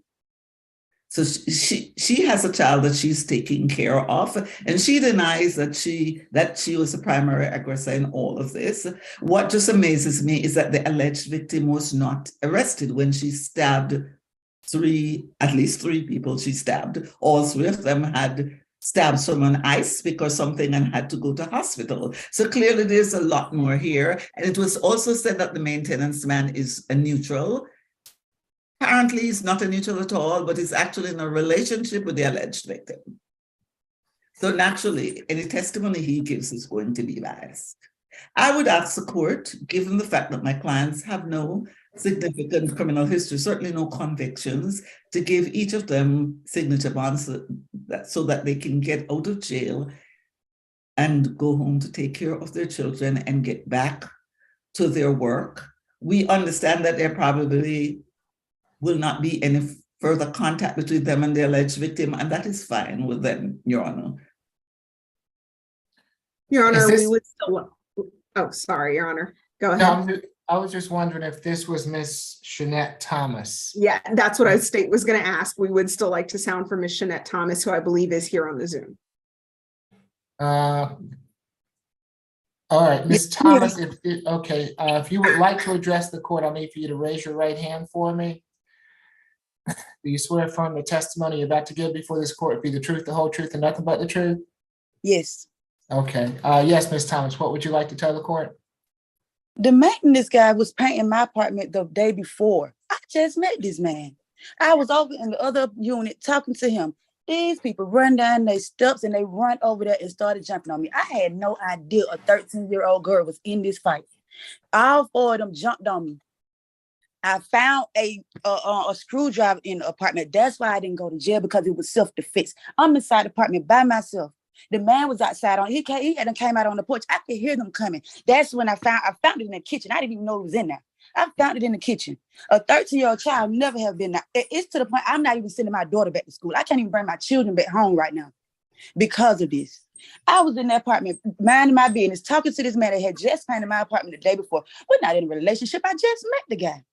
So she has a child that she's taking care of, and she denies that she was the primary aggressor in all of this. What just amazes me is that the alleged victim was not arrested when she stabbed at least three people she stabbed. All 3 of them had stabs from an ice pick or something and had to go to hospital. So clearly there's a lot more here. And it was also said that the maintenance man is a neutral. Apparently he's not a neutral at all, but he's actually in a relationship with the alleged victim. So naturally, any testimony he gives is going to be biased. I would ask the court, given the fact that my clients have no significant criminal history, certainly no convictions, to give each of them signature bonds so that they can get out of jail and go home to take care of their children and get back to their work. We understand that there probably will not be any further contact between them and the alleged victim, and that is fine with them, Your Honor. Your Honor, this- we would still, oh, sorry, Your Honor. Go No, ahead. I was just wondering if this was Miss Shanette Thomas. Yeah, that's what I was going to ask. We would still like to sound for Miss Shanette Thomas, who I believe is here on the Zoom. All right, Ms. Thomas, if you would like to address the court, I'll need for you to raise your right hand for me. Do you swear affirm the testimony you're about to give before this court be the truth, the whole truth, and nothing but the truth? Yes. Okay, yes, Ms. Thomas, what would you like to tell the court? The maintenance guy was painting my apartment the day before. I just met this man. I was over in the other unit talking to him. These people run down their steps and they run over there and started jumping on me. I had no idea a 13-year-old girl was in this fight. All four of them jumped on me. I found a screwdriver in the apartment. That's why I didn't go to jail, because it was self-defense. I'm inside the apartment by myself. The man was outside he came out on the porch. I could hear them coming. That's when I found it in the kitchen. I didn't even know it was in there. I found it in the kitchen. A 13-year-old child never have been there. It's to the point I'm not even sending my daughter back to school. I can't even bring my children back home right now because of this. I was in that apartment minding my business, talking to this man that had just painted my apartment the day before. We're not in a relationship. I just met the guy.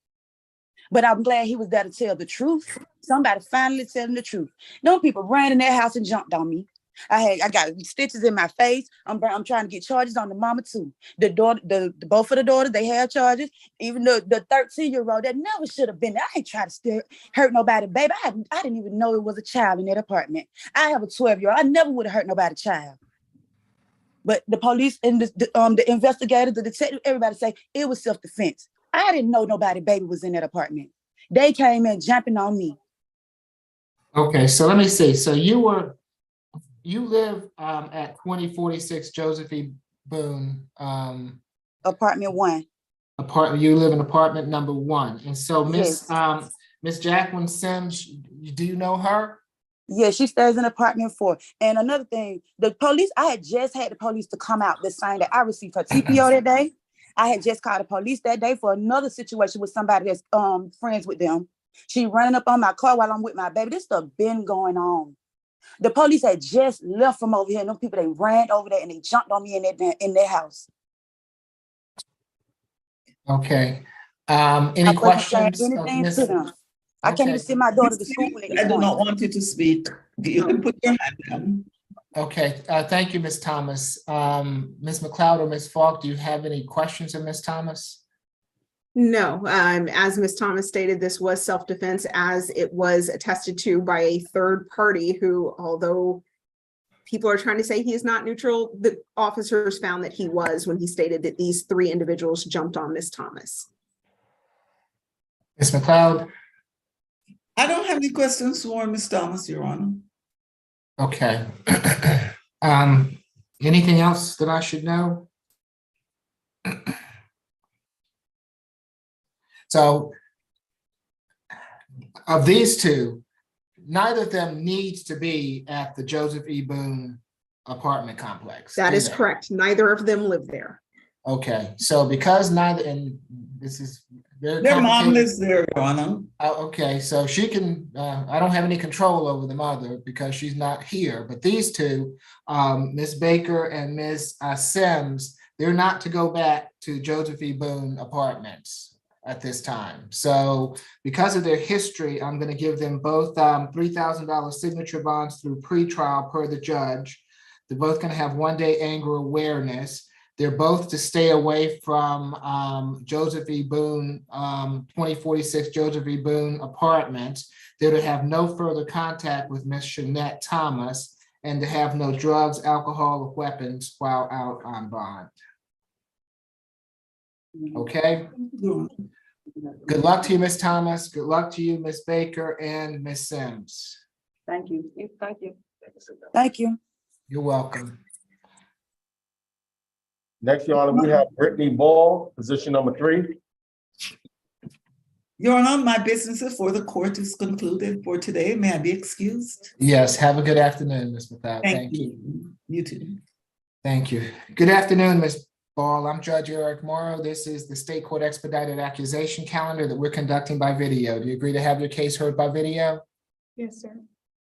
But I'm glad he was there to tell the truth. Somebody finally telling the truth. Them people ran in their house and jumped on me. I got stitches in my face. I'm trying to get charges on the mama too. The daughter, both of the daughters, they have charges. Even the 13-year-old that never should have been there. I ain't trying to hurt nobody, baby. I didn't even know it was a child in that apartment. I have a 12-year-old. I never would have hurt nobody's child. But the police and the investigators, the detective, everybody say it was self-defense. I didn't know nobody baby was in that apartment. They came in jumping on me. Okay, so let me see. So you live at 2046 Joseph E. Boone. Apartment 1. You live in apartment number 1. And so Yes. Miss Jacqueline Sims, do you know her? Yeah, she stays in apartment 4. And another thing, the police, I had just had the police to come out the same day I received her TPO that day. I had just called the police that day for another situation with somebody that's friends with them. She running up on my car while I'm with my baby. This stuff been going on. The police had just left from over here, and them people, they ran over there and they jumped on me in their house. Okay. Any questions? of Anything Miss- to them. I can't even send my daughter to school. I do not want you to speak. You can put your hand down. Okay, thank you, Ms. Thomas. Ms. McLeod or Ms. Falk, do you have any questions of Ms. Thomas? No, as Ms. Thomas stated, this was self-defense, as it was attested to by a third party who, although people are trying to say he is not neutral, the officers found that he was when he stated that these 3 individuals jumped on Ms. Thomas. Ms. McLeod? I don't have any questions for Ms. Thomas, Your Honor. Okay. Anything else that I should know? So of these 2, neither of them needs to be at the Joseph E. Boone apartment complex. That do is they? correct. Neither of them live there. Okay, so because neither, and this is very Their mom complicated. lives there, Your Honor. Okay, so she can, I don't have any control over the mother because she's not here, but these 2, Ms. Baker and Ms. Sims, they're not to go back to Joseph E. Boone apartments at this time. So because of their history, I'm going to give them both $3,000 signature bonds through pretrial per the judge. They're both going to have 1-day anger awareness. They're both to stay away from Joseph E. Boone, 2046 Joseph E. Boone apartments. They're to have no further contact with Miss Shanette Thomas and to have no drugs, alcohol, or weapons while out on bond. Okay? Good luck to you, Miss Thomas. Good luck to you, Miss Baker and Miss Sims. Thank you. Thank you. Thank you. You're welcome. Next, Your Honor, we have Brittany Ball, position number 3. Your Honor, my business before the court is concluded for today. May I be excused? Yes, have a good afternoon, Ms. McLeod. Thank you. You too. Thank you. Good afternoon, Ms. Ball. I'm Judge Eric Morrow. This is the State Court Expedited Accusation Calendar that we're conducting by video. Do you agree to have your case heard by video? Yes, sir.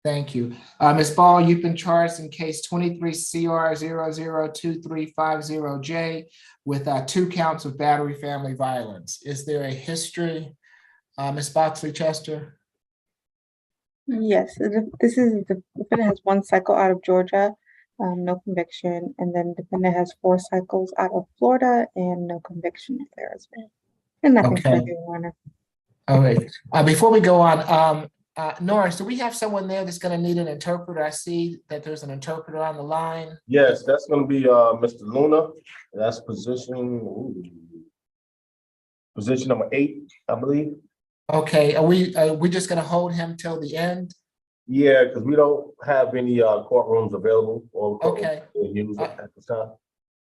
Thank you. Ms. Ball, you've been charged in case 23 CR 002350J with 2 counts of battery family violence. Is there a history, Ms. Boxley Chester? Yes, the defendant has 1 cycle out of Georgia, no conviction, and then defendant has 4 cycles out of Florida and no conviction there as well. And nothing Okay. further, Your Honor. All right. Before we go on, Norris, do we have someone there that's going to need an interpreter? I see that there's an interpreter on the line. Yes, that's gonna be Mr. Luna. That's position number 8, I believe. Okay, are we just going to hold him till the end? Yeah, because we don't have any courtrooms available or Okay. used at this time.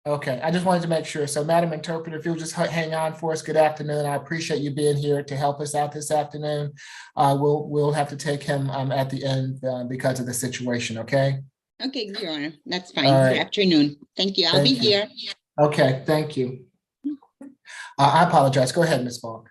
Okay, I just wanted to make sure. So Madam Interpreter, if you'll just hang on for us, good afternoon. I appreciate you being here to help us out this afternoon. We'll have to take him at the end because of the situation, okay? Okay, Your Honor, that's fine. All right. Good afternoon. Thank you. I'll be Thank you. here. Okay, thank you. I apologize. Go ahead, Ms. Falk.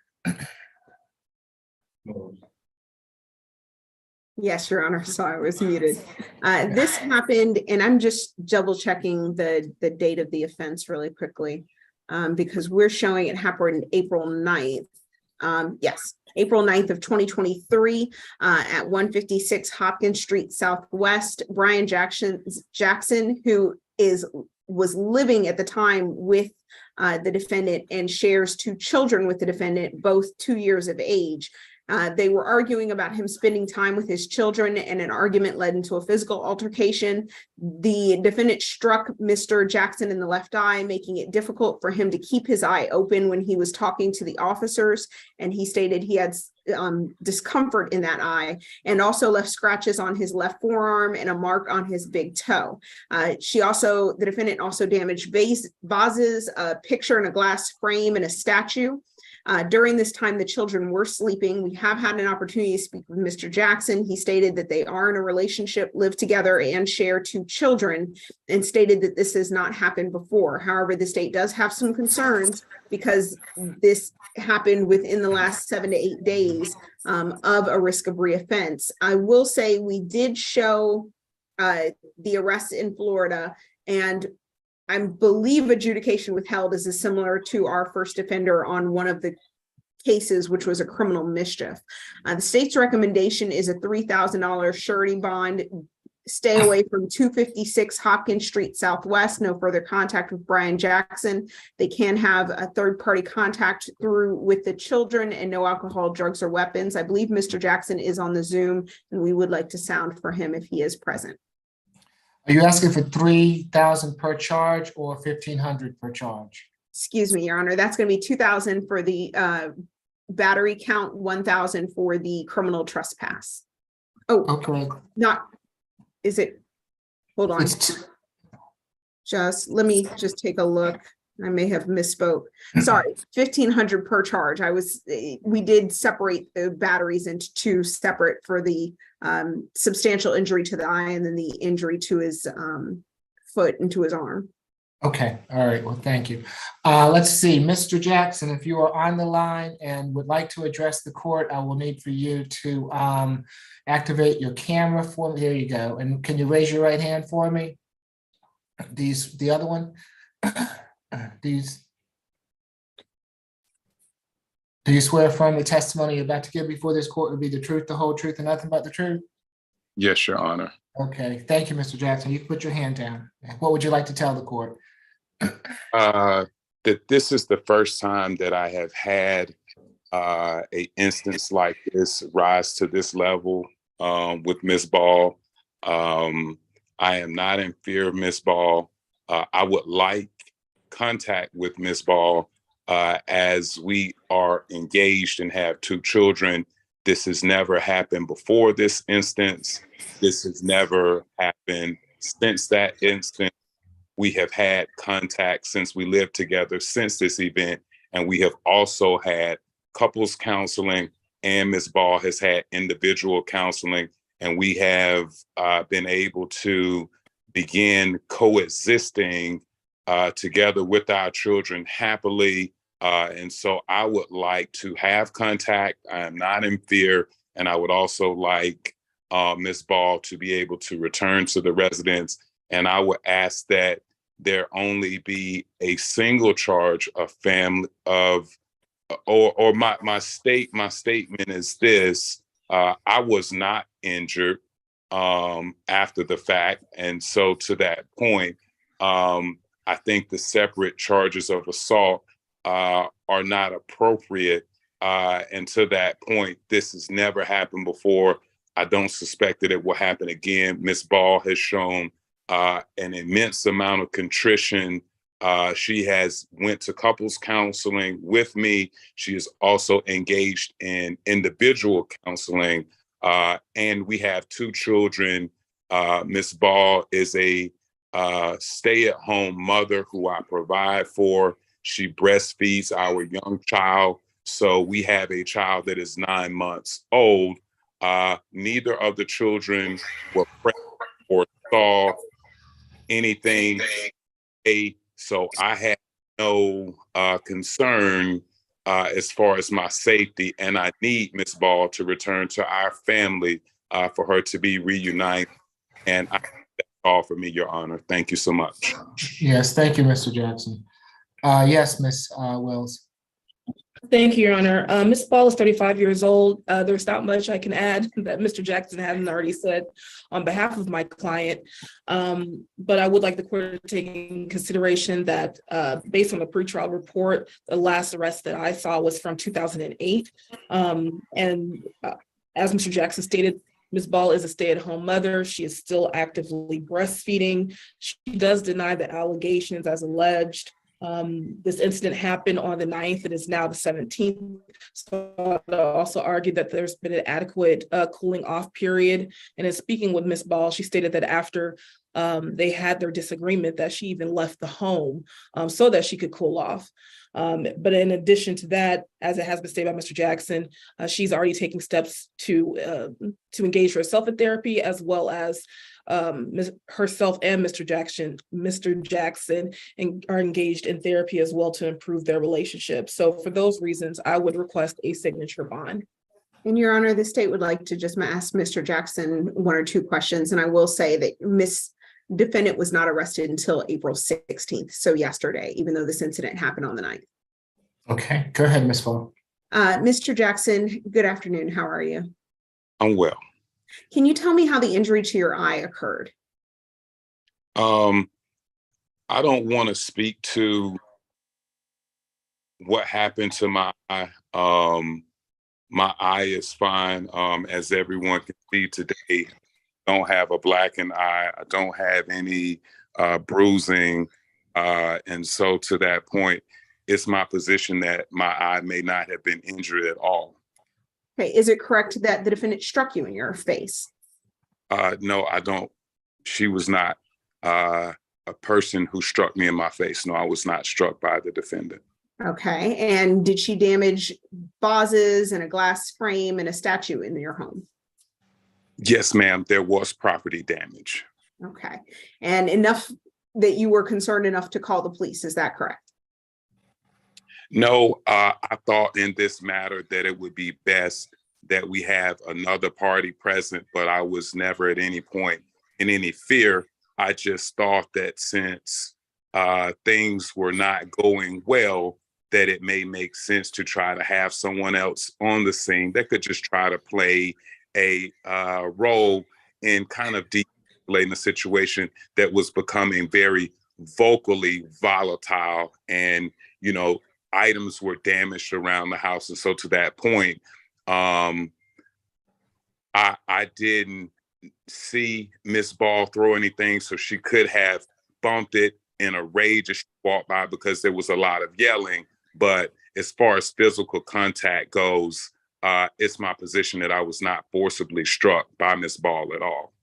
Yes, Your Honor. Sorry, I was muted. This happened, and I'm just double checking the date of the offense really quickly, because we're showing it happened April 9th. Yes, April 9th of 2023 at 156 Hopkins Street Southwest. Brian Jackson, who was living at the time with the defendant and shares 2 children with the defendant, both 2 years of age. They were arguing about him spending time with his children, and an argument led into a physical altercation. The defendant struck Mr. Jackson in the left eye, making it difficult for him to keep his eye open when he was talking to the officers. And he stated he had discomfort in that eye, and also left scratches on his left forearm and a mark on his big toe. The defendant also damaged vases, a picture in a glass frame, and a statue. During this time, the children were sleeping. We have had an opportunity to speak with Mr. Jackson. He stated that they are in a relationship, live together, and share 2 children, and stated that this has not happened before. However, the state does have some concerns because this happened within the last 7 to 8 days of a risk of reoffense. I will say we did show the arrest in Florida, and I believe adjudication withheld is similar to our first offender on one of the cases, which was a criminal mischief. The state's recommendation is a $3,000 surety bond. Stay away from 256 Hopkins Street Southwest. No further contact with Brian Jackson. They can have a third-party contact through with the children, and no alcohol, drugs, or weapons. I believe Mr. Jackson is on the Zoom, and we would like to sound for him if he is present. Are you asking for $3,000 per charge or $1,500 per charge? Excuse me, Your Honor. That's going to be $2,000 for the battery count, $1,000 for the criminal trespass. Oh, okay. Is it? Hold on. Let me just take a look. I may have misspoke. Sorry, $1,500 per charge. We did separate the batteries into 2 separate for the substantial injury to the eye and then the injury to his foot and to his arm. Okay, all right, well, thank you. Let's see, Mr. Jackson, if you are on the line and would like to address the court, I will need for you to activate your camera for me. There you go. And can you raise your right hand for me? The other one? Do you swear affirm the testimony you're about to give before this court will be the truth, the whole truth, and nothing but the truth? Yes, Your Honor. Okay, thank you, Mr. Jackson. You can put your hand down. What would you like to tell the court? That this is the first time that I have had a instance like this rise to this level with Ms. Ball. I am not in fear of Ms. Ball. I would like contact with Ms. Ball as we are engaged and have 2 children. This has never happened before this instance. This has never happened since that instance. We have had contact since we lived together since this event, and we have also had couples counseling, and Ms. Ball has had individual counseling, and we have been able to begin coexisting together with our children happily. And so I would like to have contact. I am not in fear. And I would also like Ms. Ball to be able to return to the residence. And I would ask that there only be a single charge of family of, or my statement is this: I was not injured after the fact, and so to that point, I think the separate charges of assault are not appropriate. And to that point, this has never happened before. I don't suspect that it will happen again. Ms. Ball has shown an immense amount of contrition. She has went to couples counseling with me. She is also engaged in individual counseling. And we have 2 children. Ms. Ball is a stay-at-home mother who I provide for. She breastfeeds our young child. So we have a child that is 9 months old. Neither of the children were present or saw anything. So I had no concern as far as my safety, and I need Ms. Ball to return to our family for her to be reunited. And that's all for me, Your Honor. Thank you so much. Yes, thank you, Mr. Jackson. Yes, Ms. Wells. Thank you, Your Honor. Ms. Ball is 35 years old. There's not much I can add that Mr. Jackson hasn't already said on behalf of my client. But I would like the court to take in consideration that based on the pretrial report, the last arrest that I saw was from 2008. As Mr. Jackson stated, Ms. Ball is a stay-at-home mother. She is still actively breastfeeding. She does deny the allegations as alleged. This incident happened on the 9th. It is now the 17th. So I also argue that there's been an adequate cooling off period. And in speaking with Ms. Ball, she stated that after they had their disagreement that she even left the home so that she could cool off. But in addition to that, as it has been stated by Mr. Jackson, she's already taking steps to engage herself in therapy, as well as herself and Mr. Jackson are engaged in therapy as well to improve their relationship. So for those reasons, I would request a signature bond. And Your Honor, the state would like to just ask Mr. Jackson 1 or 2 questions. And I will say that Ms. Defendant was not arrested until April 16th. So yesterday, even though this incident happened on the 9th. Okay, go ahead, Ms. Ball. Mr. Jackson, good afternoon. How are you? I'm well. Can you tell me how the injury to your eye occurred? I don't want to speak to what happened to my eye. My eye is fine. As everyone can see today, I don't have a blackened eye. I don't have any bruising. And so to that point, it's my position that my eye may not have been injured at all. Okay, is it correct that the defendant struck you in your face? No, I don't. She was not a person who struck me in my face. No, I was not struck by the defendant. Okay, and did she damage vases and a glass frame and a statue in your home? Yes, ma'am, there was property damage. Okay, and enough that you were concerned enough to call the police, is that correct? No, I thought in this matter that it would be best that we have another party present, but I was never at any point in any fear. I just thought that since things were not going well, that it may make sense to try to have someone else on the scene that could just try to play a role in kind of de-escalating the situation that was becoming very vocally volatile, and items were damaged around the house. And so to that point, I didn't see Miss Ball throw anything, so she could have bumped it in a rage as she walked by because there was a lot of yelling. But as far as physical contact goes, it's my position that I was not forcibly struck by Miss Ball at all.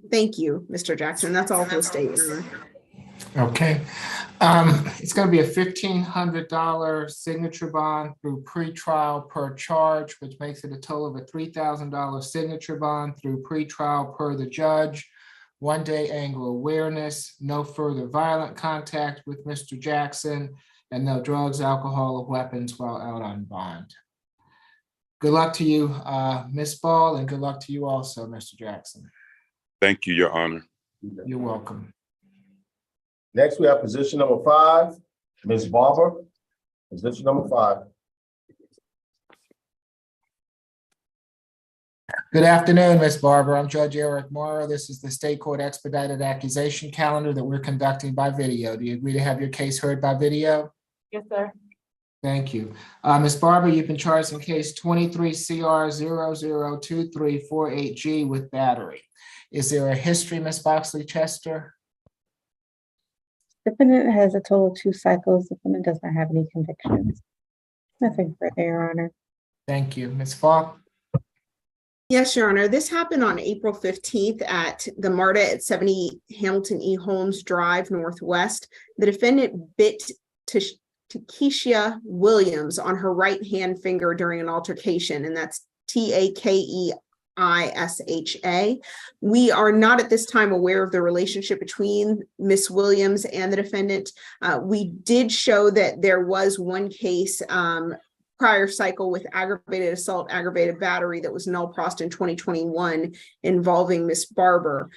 Thank you, Mr. Jackson. That's all for the state. Okay. It's going to be a $1,500 signature bond through pretrial per charge, which makes it a total of a $3,000 signature bond through pretrial per the judge. 1-day anger awareness, no further violent contact with Mr. Jackson, and no drugs, alcohol, or weapons while out on bond. Good luck to you, Ms. Ball, and good luck to you also, Mr. Jackson. Thank you, Your Honor. You're welcome. Next, we have position number 5, Ms. Barber. Position number 5. Good afternoon, Ms. Barber. I'm Judge Eric Morrow. This is the State Court Expedited Accusation Calendar that we're conducting by video. Do you agree to have your case heard by video? Yes, sir. Thank you. Ms. Barber, you've been charged in case 23CR002348G with battery. Is there a history, Ms. Boxley Chester? Defendant has a total of 2 cycles. Defendant does not have any convictions. Nothing further, Your Honor. Thank you. Ms. Falk? Yes, Your Honor. This happened on April 15th at the MARTA at 70 Hamilton E. Holmes Drive Northwest. The defendant bit Takesha Williams on her right hand finger during an altercation, and that's TAKEISHA. We are not at this time aware of the relationship between Miss Williams and the defendant. We did show that there was one case prior cycle with aggravated assault, aggravated battery that was null prost in 2021 involving Miss Barber.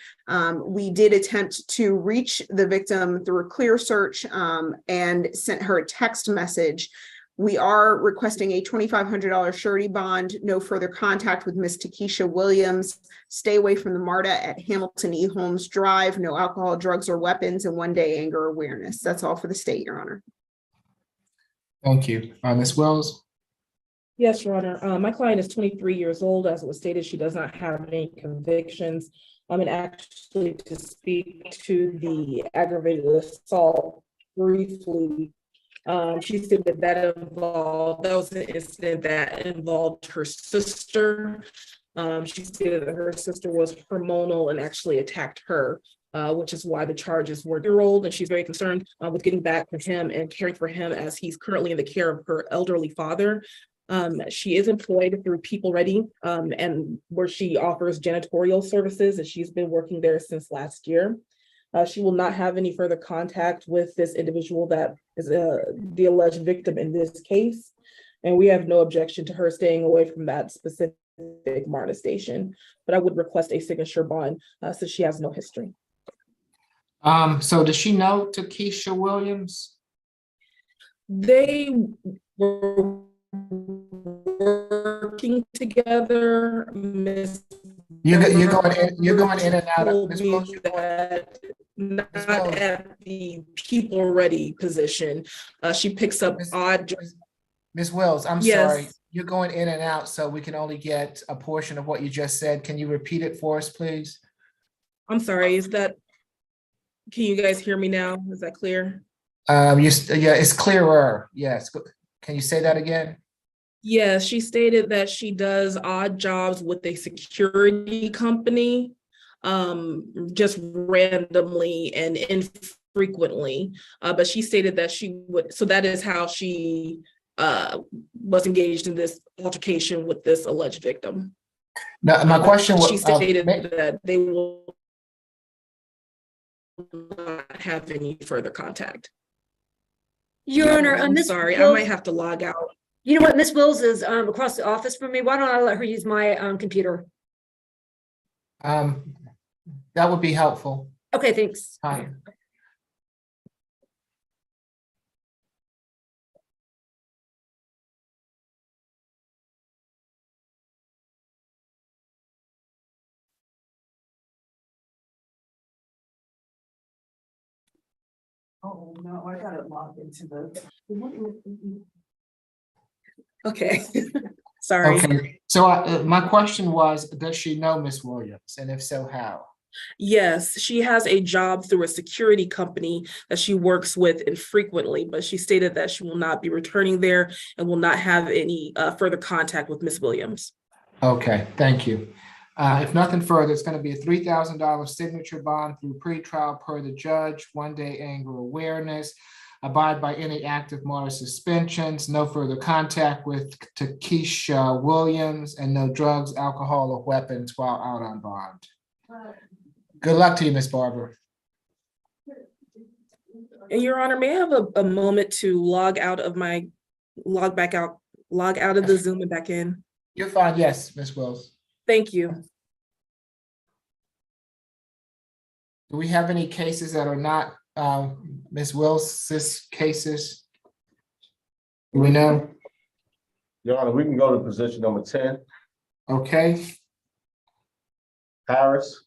We did attempt to reach the victim through a clear search and sent her a text message. We are requesting a $2,500 surety bond, no further contact with Miss Takesha Williams, stay away from the MARTA at Hamilton E. Holmes Drive, no alcohol, drugs, or weapons, and 1-day anger awareness. That's all for the state, Your Honor. Thank you. Ms. Wells? Yes, Your Honor. My client is 23 years old. As it was stated, she does not have any convictions. And actually, to speak to the aggravated assault briefly, she said that was an incident that involved her sister. She stated that her sister was hormonal and actually attacked her, which is why the charges were year-old, and she's very concerned with getting back to him and caring for him as he's currently in the care of her elderly father. She is employed through People Ready, and where she offers janitorial services, and she's been working there since last year. She will not have any further contact with this individual that is the alleged victim in this case. And we have no objection to her staying away from that specific MARTA station, but I would request a signature bond since she has no history. So does she know Takesha Williams? They were working together. You're going in and out of Ms. Wells, not at the People Ready position. She picks up odd. Ms. Wells, I'm Yes. sorry. You're going in and out, so we can only get a portion of what you just said. Can you repeat it for us, please? I'm sorry. Can you guys hear me now? Is that clear? Yeah, it's clearer. Yes. Can you say that again? Yes, she stated that she does odd jobs with a security company, just randomly and infrequently. But she stated that she would, so that is how she was engaged in this altercation with this alleged victim. Now, my question was, she stated that they will not have any further contact. Your Honor, I'm Ms. sorry, I Wills- might have to log out. You know what, Ms. Wills is across the office from me. Why don't I let her use my computer? that would be helpful. Okay, thanks. Oh, no, I gotta log into the. Okay, sorry. Okay, so my question was, does she know Miss Williams? And if so, how? Yes, she has a job through a security company that she works with infrequently, but she stated that she will not be returning there and will not have any further contact with Miss Williams. Okay, thank you. If nothing further, it's going to be a $3,000 signature bond through pretrial per the judge, 1-day anger awareness, abide by any active MARTA suspensions, no further contact with Takesha Williams, and no drugs, alcohol, or weapons while out on bond. Good luck to you, Ms. Barber. And Your Honor, may I have a moment to log out of the Zoom and back in? You're fine. Yes, Ms. Wills. Thank you. Do we have any cases that are not Ms. Wills' cases? Do we know? Your Honor, we can go to position number 10, Okay. Harris.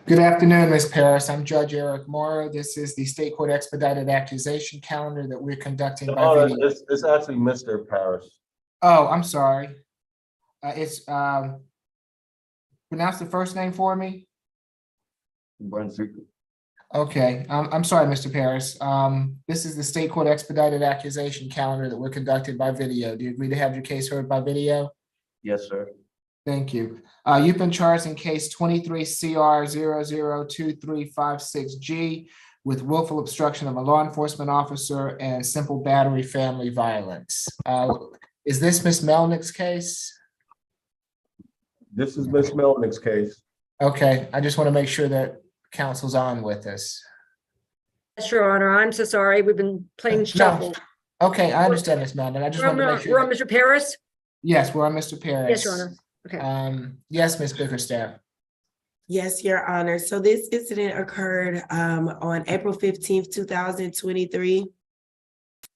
Good afternoon, Ms. Paris. I'm Judge Eric Morrow. This is the State Court Expedited Accusation Calendar that we're conducting Your by Honor, video. it's actually Mr. Paris. Oh, I'm sorry. It's pronounce the first name for me. Brunswick. Okay, I'm sorry, Mr. Paris. This is the State Court Expedited Accusation Calendar that we're conducting by video. Do you agree to have your case heard by video? Yes, sir. Thank you. You've been charged in case 23 CR 002356G with willful obstruction of a law enforcement officer and simple battery family violence. Is this Ms. Melnick's case? This is Ms. Melnick's case. Okay, I just want to make sure that counsel's on with us. Yes, Your Honor, I'm so sorry. We've been playing shuffle. Okay, I understand, Ms. Melnick. I just wanted to make sure. We're on Mr. Paris? Yes, we're on Mr. Paris. Yes, Your Honor. Okay. Yes, Ms. Bickerstaff. Yes, Your Honor. So this incident occurred on April 15th, 2023.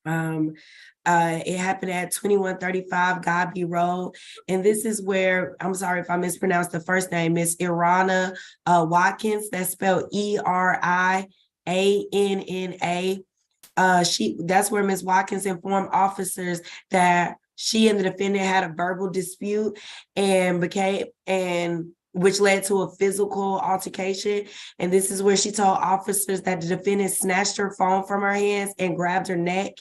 It happened at 2135 Godby Road. And this is where, I'm sorry if I mispronounced the first name, Miss Irana Watkins. That's spelled Erianna. That's where Ms. Watkins informed officers that she and the defendant had a verbal dispute which led to a physical altercation. And this is where she told officers that the defendant snatched her phone from her hands and grabbed her neck.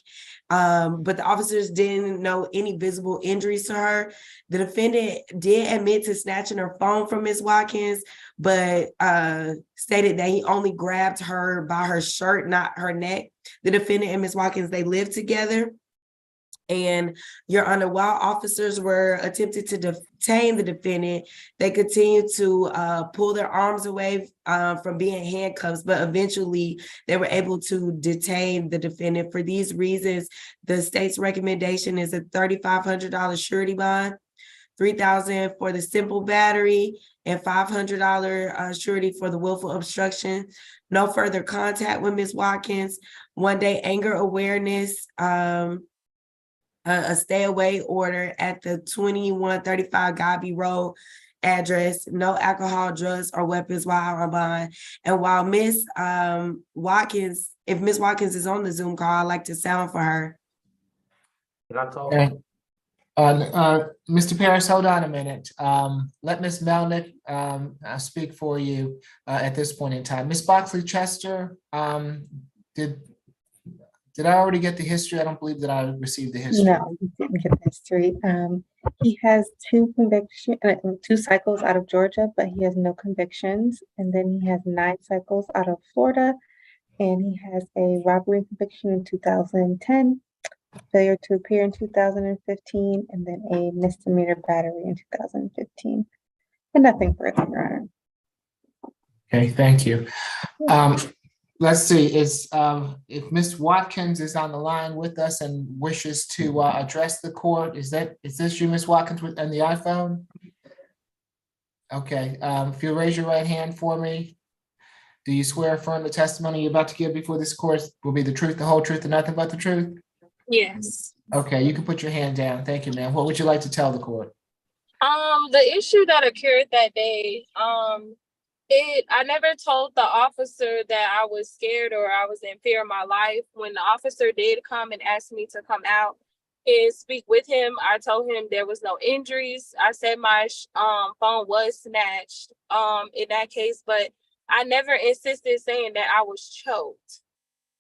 But the officers didn't know any visible injuries to her. The defendant did admit to snatching her phone from Ms. Watkins, but stated that he only grabbed her by her shirt, not her neck. The defendant and Ms. Watkins, they lived together. And Your Honor, while officers were attempting to detain the defendant, they continued to pull their arms away from being handcuffs, but eventually they were able to detain the defendant. For these reasons, the state's recommendation is a $3,500 surety bond, $3,000 for the simple battery, and $500 surety for the willful obstruction. No further contact with Ms. Watkins. 1 day anger awareness. A stay away order at the 2135 Godby Road address. No alcohol, drugs, or weapons while on bond. And while Ms. Watkins, if Ms. Watkins is on the Zoom call, I'd like to sound for her. Can I talk? Mr. Paris, hold on a minute. Let Ms. Melnick speak for you at this point in time. Ms. Boxley Chester, did I already get the history? I don't believe that I received the history. No, you didn't get the history. He has two cycles out of Georgia, but he has no convictions. And then he has 9 cycles out of Florida, and he has a robbery conviction in 2010, failure to appear in 2015, and then a misdemeanor battery in 2015. And nothing further, Your Honor. Okay, thank you. Let's see, if Ms. Watkins is on the line with us and wishes to address the court, is this you, Ms. Watkins, on the iPhone? Okay, if you raise your right hand for me, do you swear or affirm the testimony you're about to give before this court will be the truth, the whole truth, and nothing but the truth? Yes. Okay, you can put your hand down. Thank you, ma'am. What would you like to tell the court? The issue that occurred that day, I never told the officer that I was scared or I was in fear of my life. When the officer did come and ask me to come out and speak with him, I told him there was no injuries. I said my phone was snatched in that case, but I never insisted saying that I was choked.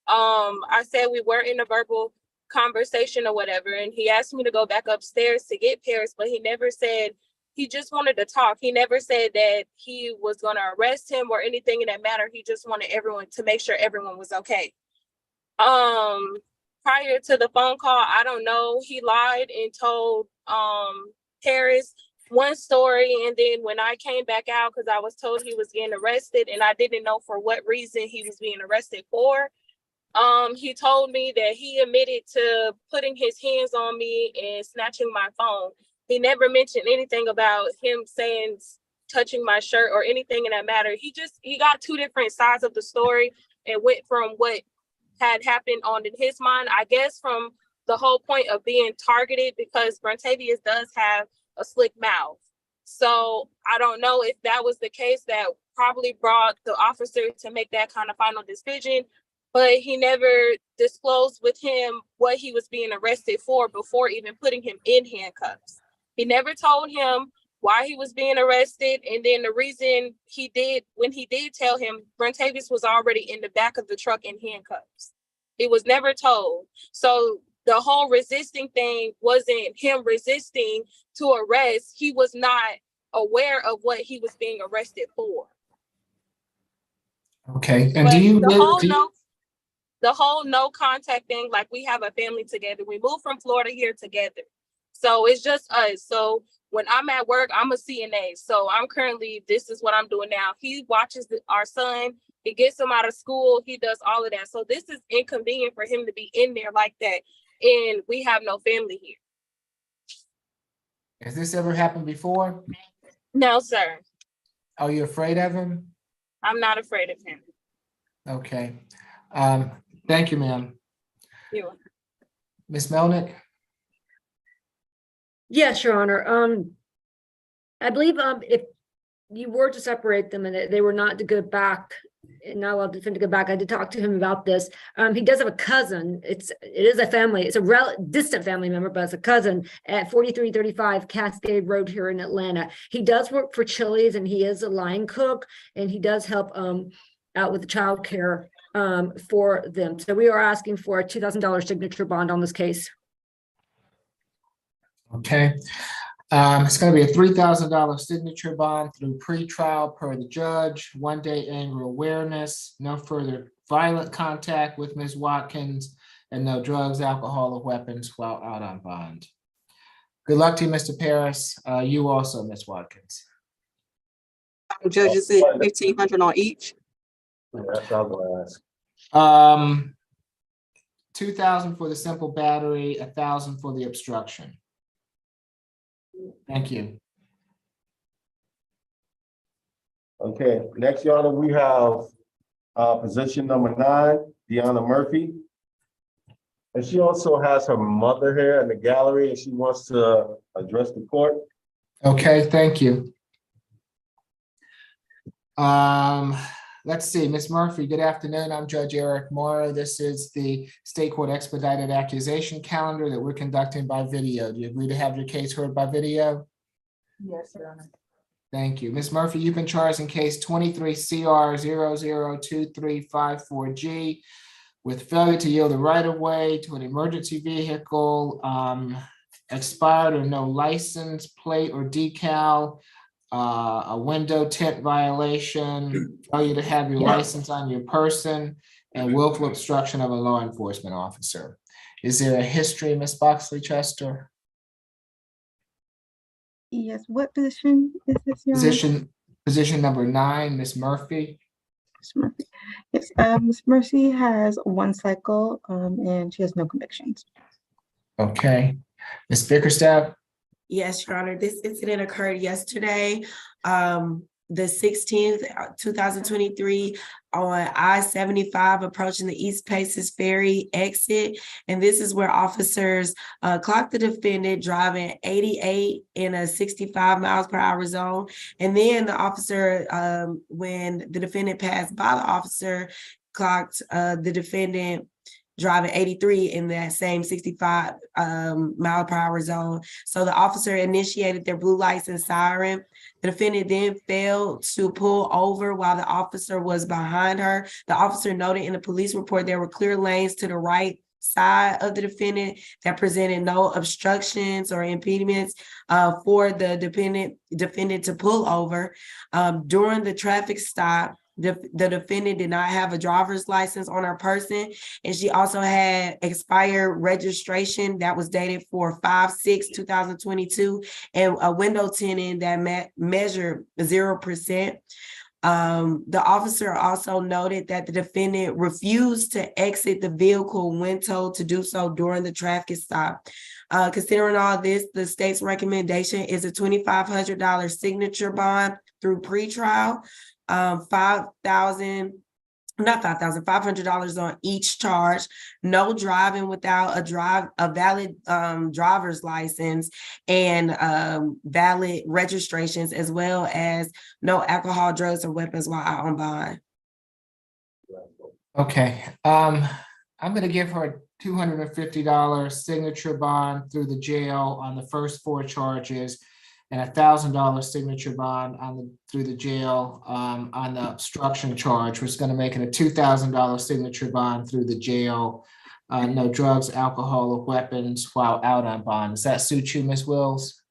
I said we were in a verbal conversation or whatever, and he asked me to go back upstairs to get Paris, but he never said. He just wanted to talk. He never said that he was going to arrest him or anything in that matter. He just wanted everyone to make sure everyone was okay. Prior to the phone call, I don't know. He lied and told Paris one story. And then when I came back out, because I was told he was getting arrested and I didn't know for what reason he was being arrested for, He told me that he admitted to putting his hands on me and snatching my phone. He never mentioned anything about him saying touching my shirt or anything in that matter. He got two different sides of the story and went from what had happened on in his mind, I guess, from the whole point of being targeted, because Brontavious does have a slick mouth. So I don't know if that was the case that probably brought the officer to make that kind of final decision, but he never disclosed with him what he was being arrested for before even putting him in handcuffs. He never told him why he was being arrested. And then the reason he did, when he did tell him, Brontavious was already in the back of the truck in handcuffs. He was never told. So the whole resisting thing wasn't him resisting to arrest. He was not aware of what he was being arrested for. Okay, and But do you the whole no contact thing, like we have a family together. We moved from Florida here together. So it's just us. So when I'm at work, I'm a CNA. So this is what I'm doing now. He watches our son. He gets him out of school. He does all of that. So this is inconvenient for him to be in there like that. And we have no family here. Has this ever happened before? No, sir. Are you afraid of him? I'm not afraid of him. Okay. Thank you, ma'am. You. Ms. Melnick? Yes, Your Honor. I believe if you were to separate them and they were not to go back, not allowed to go back, I did talk to him about this. He does have a cousin. It is a family. It's a distant family member, but it's a cousin at 4335 Cascade Road here in Atlanta. He does work for Chili's and he is a line cook, and he does help out with the child care for them. So we are asking for a $2,000 signature bond on this case. Okay. It's going to be a $3,000 signature bond through pretrial per the judge, 1 day anger awareness, no further violent contact with Ms. Watkins, and no drugs, alcohol, or weapons while out on bond. Good luck to you, Mr. Paris. You also, Ms. Watkins. Judges, it 1,500 on each. Yeah, that's what I was gonna ask. 2,000 for the simple battery, 1,000 for the obstruction. Thank you. Okay, next, Your Honor, we have position number 9, Deanna Murphy. And she also has her mother here in the gallery, and she wants to address the court. Okay, thank you. Let's see, Ms. Murphy, good afternoon. I'm Judge Eric Morrow. This is the State Court Expedited Accusation Calendar that we're conducting by video. Do you agree to have your case heard by video? Yes, Your Honor. Thank you. Ms. Murphy, you've been charged in case 23 CR 002354G with failure to yield the right of way to an emergency vehicle, expired or no license plate or decal, a window tint violation, failure to have your license on your person, and willful obstruction of a law enforcement officer. Is there a history, Ms. Boxley Chester? Yes, what position is this, Your Honor? Position number 9, Ms. Murphy. Ms. Murphy. Yes, Ms. Mercy has 1 cycle, and she has no convictions. Okay. Ms. Bickerstaff? Yes, Your Honor, this incident occurred yesterday, the 16th, 2023, on I-75 approaching the East Paces Ferry exit. And this is where officers clocked the defendant driving 88 in a 65 miles per hour zone. And then the officer, when the defendant passed by the officer, clocked the defendant driving 83 in that same 65 mile per hour zone. So the officer initiated their blue lights and siren. The defendant then failed to pull over while the officer was behind her. The officer noted in the police report there were clear lanes to the right side of the defendant that presented no obstructions or impediments for the defendant to pull over. During the traffic stop, the defendant did not have a driver's license on her person, and she also had expired registration that was dated for 5/6/2022 and a window tinting that measured 0%. The officer also noted that the defendant refused to exit the vehicle when told to do so during the traffic stop. Considering all this, the state's recommendation is a $2,500 signature bond through pretrial, $500 on each charge, no driving without a valid driver's license, and valid registrations, as well as no alcohol, drugs, or weapons while out on bond. Okay, I'm gonna give her a $250 signature bond through the jail on the first 4 charges, and a $1,000 signature bond through the jail on the obstruction charge, which is going to make it a $2,000 signature bond through the jail. No drugs, alcohol, or weapons while out on bond. Does that suit you, Ms. Wills?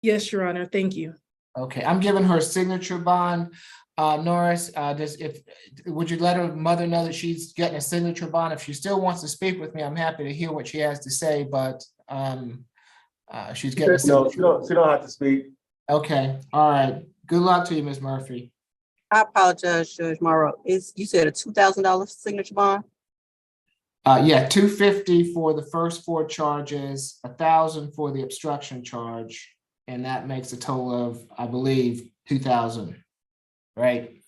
Yes, Your Honor. Thank you. Okay, I'm giving her a signature bond. Norris, would you let her mother know that she's getting a signature bond? If she still wants to speak with me, I'm happy to hear what she has to say, but she's getting a signature. No, she don't have to speak. Okay, all right. Good luck to you, Ms. Murphy. I apologize, Judge Morrow. You said a $2,000 signature bond? Yeah, $250 for the first 4 charges, $1,000 for the obstruction charge, and that makes a total of, I believe, $2,000. Right?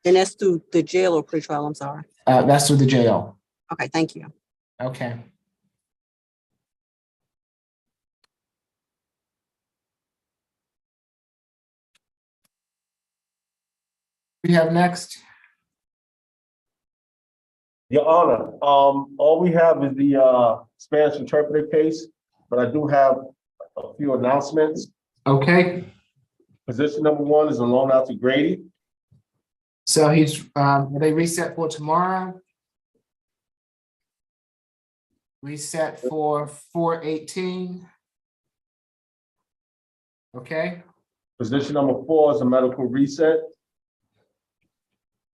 And that's through the jail or pretrial, I'm sorry. That's through the jail. Okay, thank you. Okay. We have next. Your Honor, all we have is the Spanish interpreter case, but I do have a few announcements. Okay. Position number 1 is a loan out to Grady. So they reset for tomorrow. Reset for 4/18. Okay. Position number 4 is a medical reset.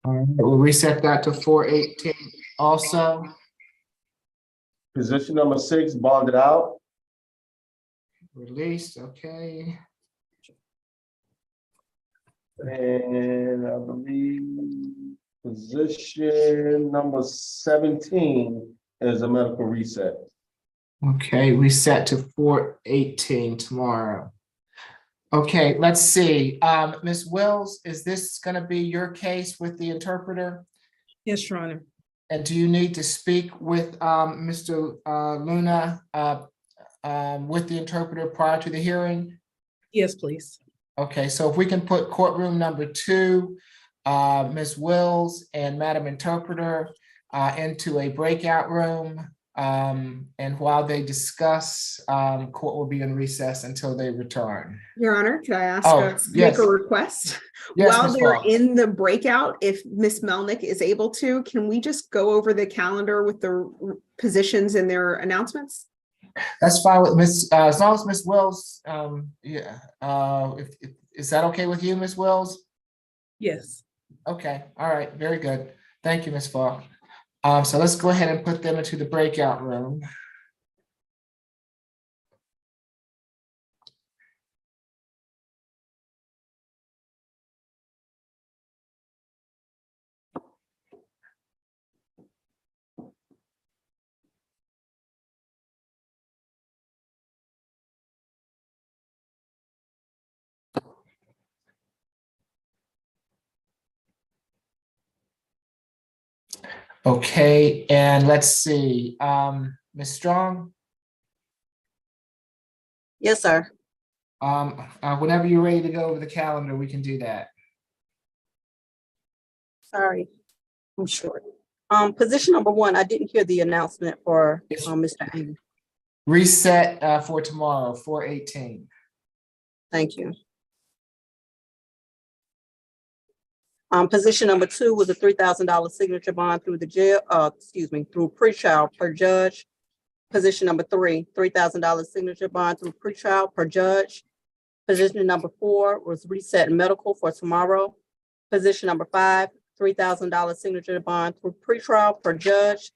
All right, we'll reset that to 4/18 also. Position number 6, bonded out. Released, okay. And I believe position number 17 is a medical reset. Okay, reset to 4/18 tomorrow. Okay, let's see. Ms. Wills, is this going to be your case with the interpreter? Yes, Your Honor. And do you need to speak with Mr. Luna with the interpreter prior to the hearing? Yes, please. Okay, so if we can put courtroom number 2, Ms. Wills and Madam Interpreter into a breakout room. And while they discuss, court will be in recess until they return. Your Honor, could I ask yes. make a request? Yes, While Ms. they're Falk. in the breakout, if Ms. Melnick is able to, can we just go over the calendar with the positions and their announcements? That's fine with Ms. As long as Ms. Wills, yeah. Is that okay with you, Ms. Wills? Yes. Okay, all right, very good. Thank you, Ms. Falk. So let's go ahead and put them into the breakout room. Okay, and let's see, Ms. Strong? Yes, sir. Whenever you're ready to go over the calendar, we can do that. Sorry, I'm short. Position number 1, I didn't hear the announcement for Mr. Amy. Reset for tomorrow, 4/18. Thank you. Position number 2 was a $3,000 signature bond through the jail, through pretrial per judge. Position number 3, $3,000 signature bond through pretrial per judge. Position number 4 was reset medical for tomorrow. Position number 5, $3,000 signature bond through pretrial per judge.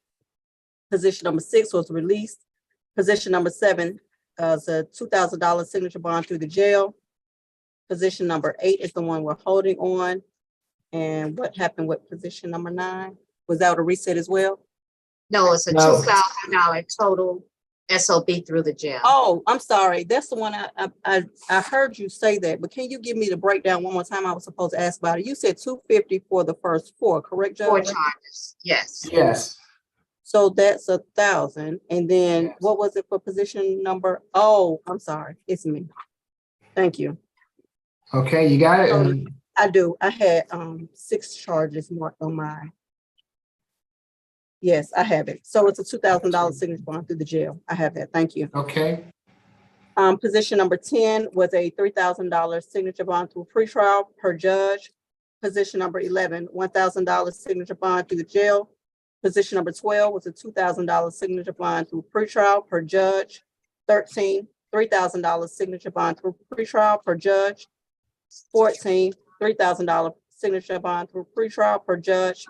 Position number 6 was released. Position number 7 is a $2,000 signature bond through the jail. Position number 8 is the one we're holding on. And what happened with position number 9? Was that a reset as well? No, it's a No. $2,000 total SOB through the jail. Oh, I'm sorry. That's the one I heard you say that, but can you give me the breakdown one more time? I was supposed to ask about it. You said 250 for the first 4, correct, Judge? 4 charges, yes. Yes. So that's 1,000. And then what was it for position number? Oh, I'm sorry. It's me. Thank you. Okay, you got it. And I do. I had 6 charges marked on mine. Yes, I have it. So it's a $2,000 signature bond through the jail. I have that. Thank you. okay, Position number 10 was a $3,000 signature bond through pretrial per judge. Position number 11, $1,000 signature bond through the jail. Position number 12 was a $2,000 signature bond through pretrial per judge. 13, $3,000 signature bond through pretrial per judge. 14, $3,000 signature bond through pretrial per judge.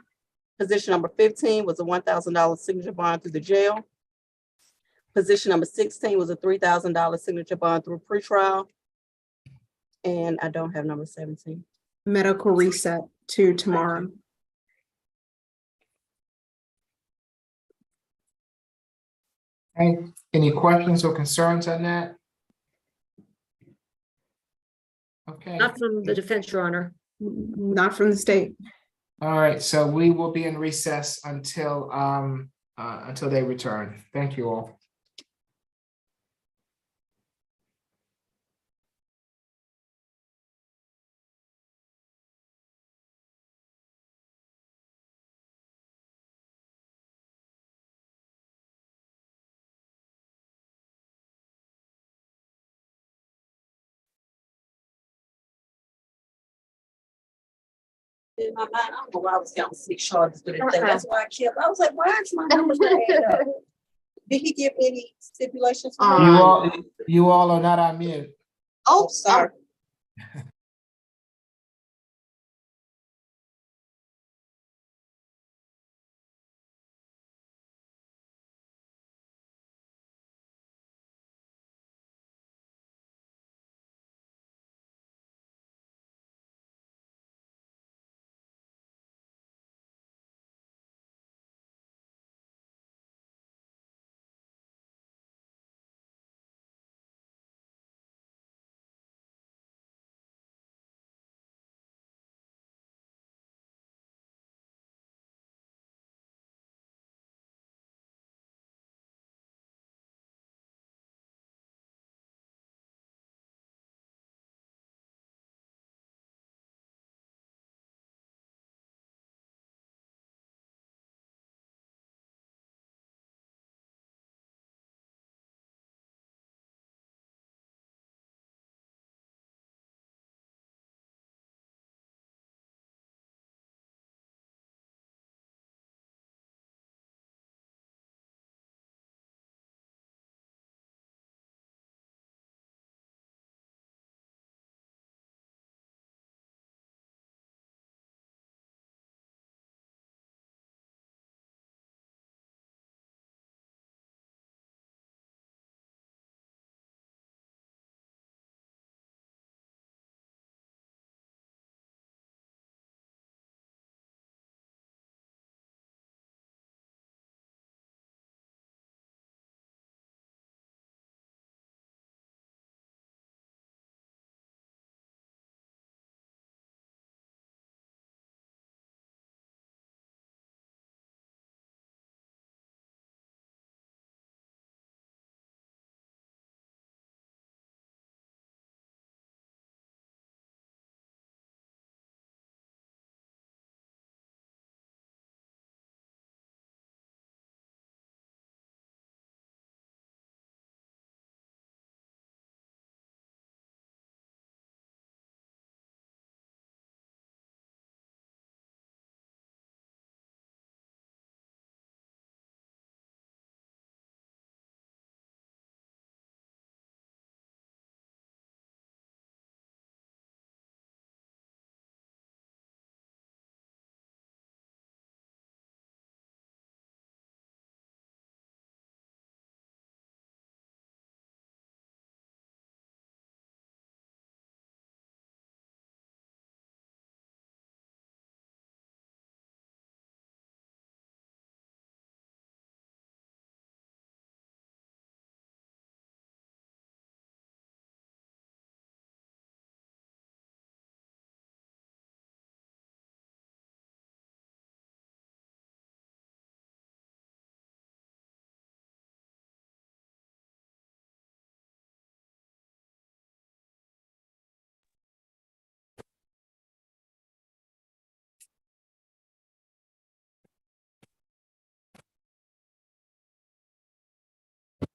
Position number 15 was a $1,000 signature bond through the jail. Position number 16 was a $3,000 signature bond through pretrial. And I don't have number 17. Medical reset to tomorrow. okay. Any questions or concerns on that? Okay, Not from the defense, Your Honor. Not from the state. all right, so we will be in recess until they return. Thank you all. In my mind, I don't know why I was counting 6 charges, but that's why I was like, why is my numbers not adding up? Did he give any stipulations? You all are not on mute. Oh, sorry.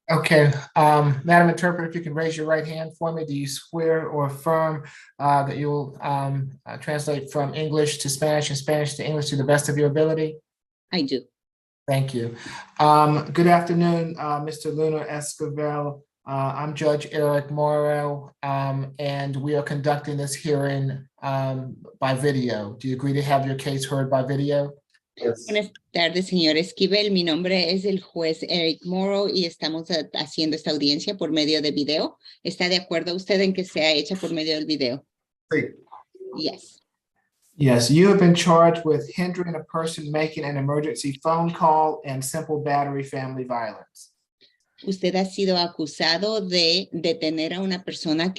Okay, Madam Interpreter, if you can raise your right hand for me, do you swear or affirm that you will translate from English to Spanish and Spanish to English to the best of your ability? I do. Thank you. Good afternoon, Mr. Luna Esquivel. I'm Judge Eric Morrow, and we are conducting this hearing by video. Do you agree to have your case heard by video? Yes. Buenas tardes, señor Esquivel. Mi nombre es el juez Eric Morrow y estamos haciendo esta audiencia por medio de video. ¿Está de acuerdo usted en que sea hecha por medio del video? Sí. Yes. Yes, you have been charged with hindering a person making an emergency phone call and simple battery family violence. Usted ha sido acusado de detener a una persona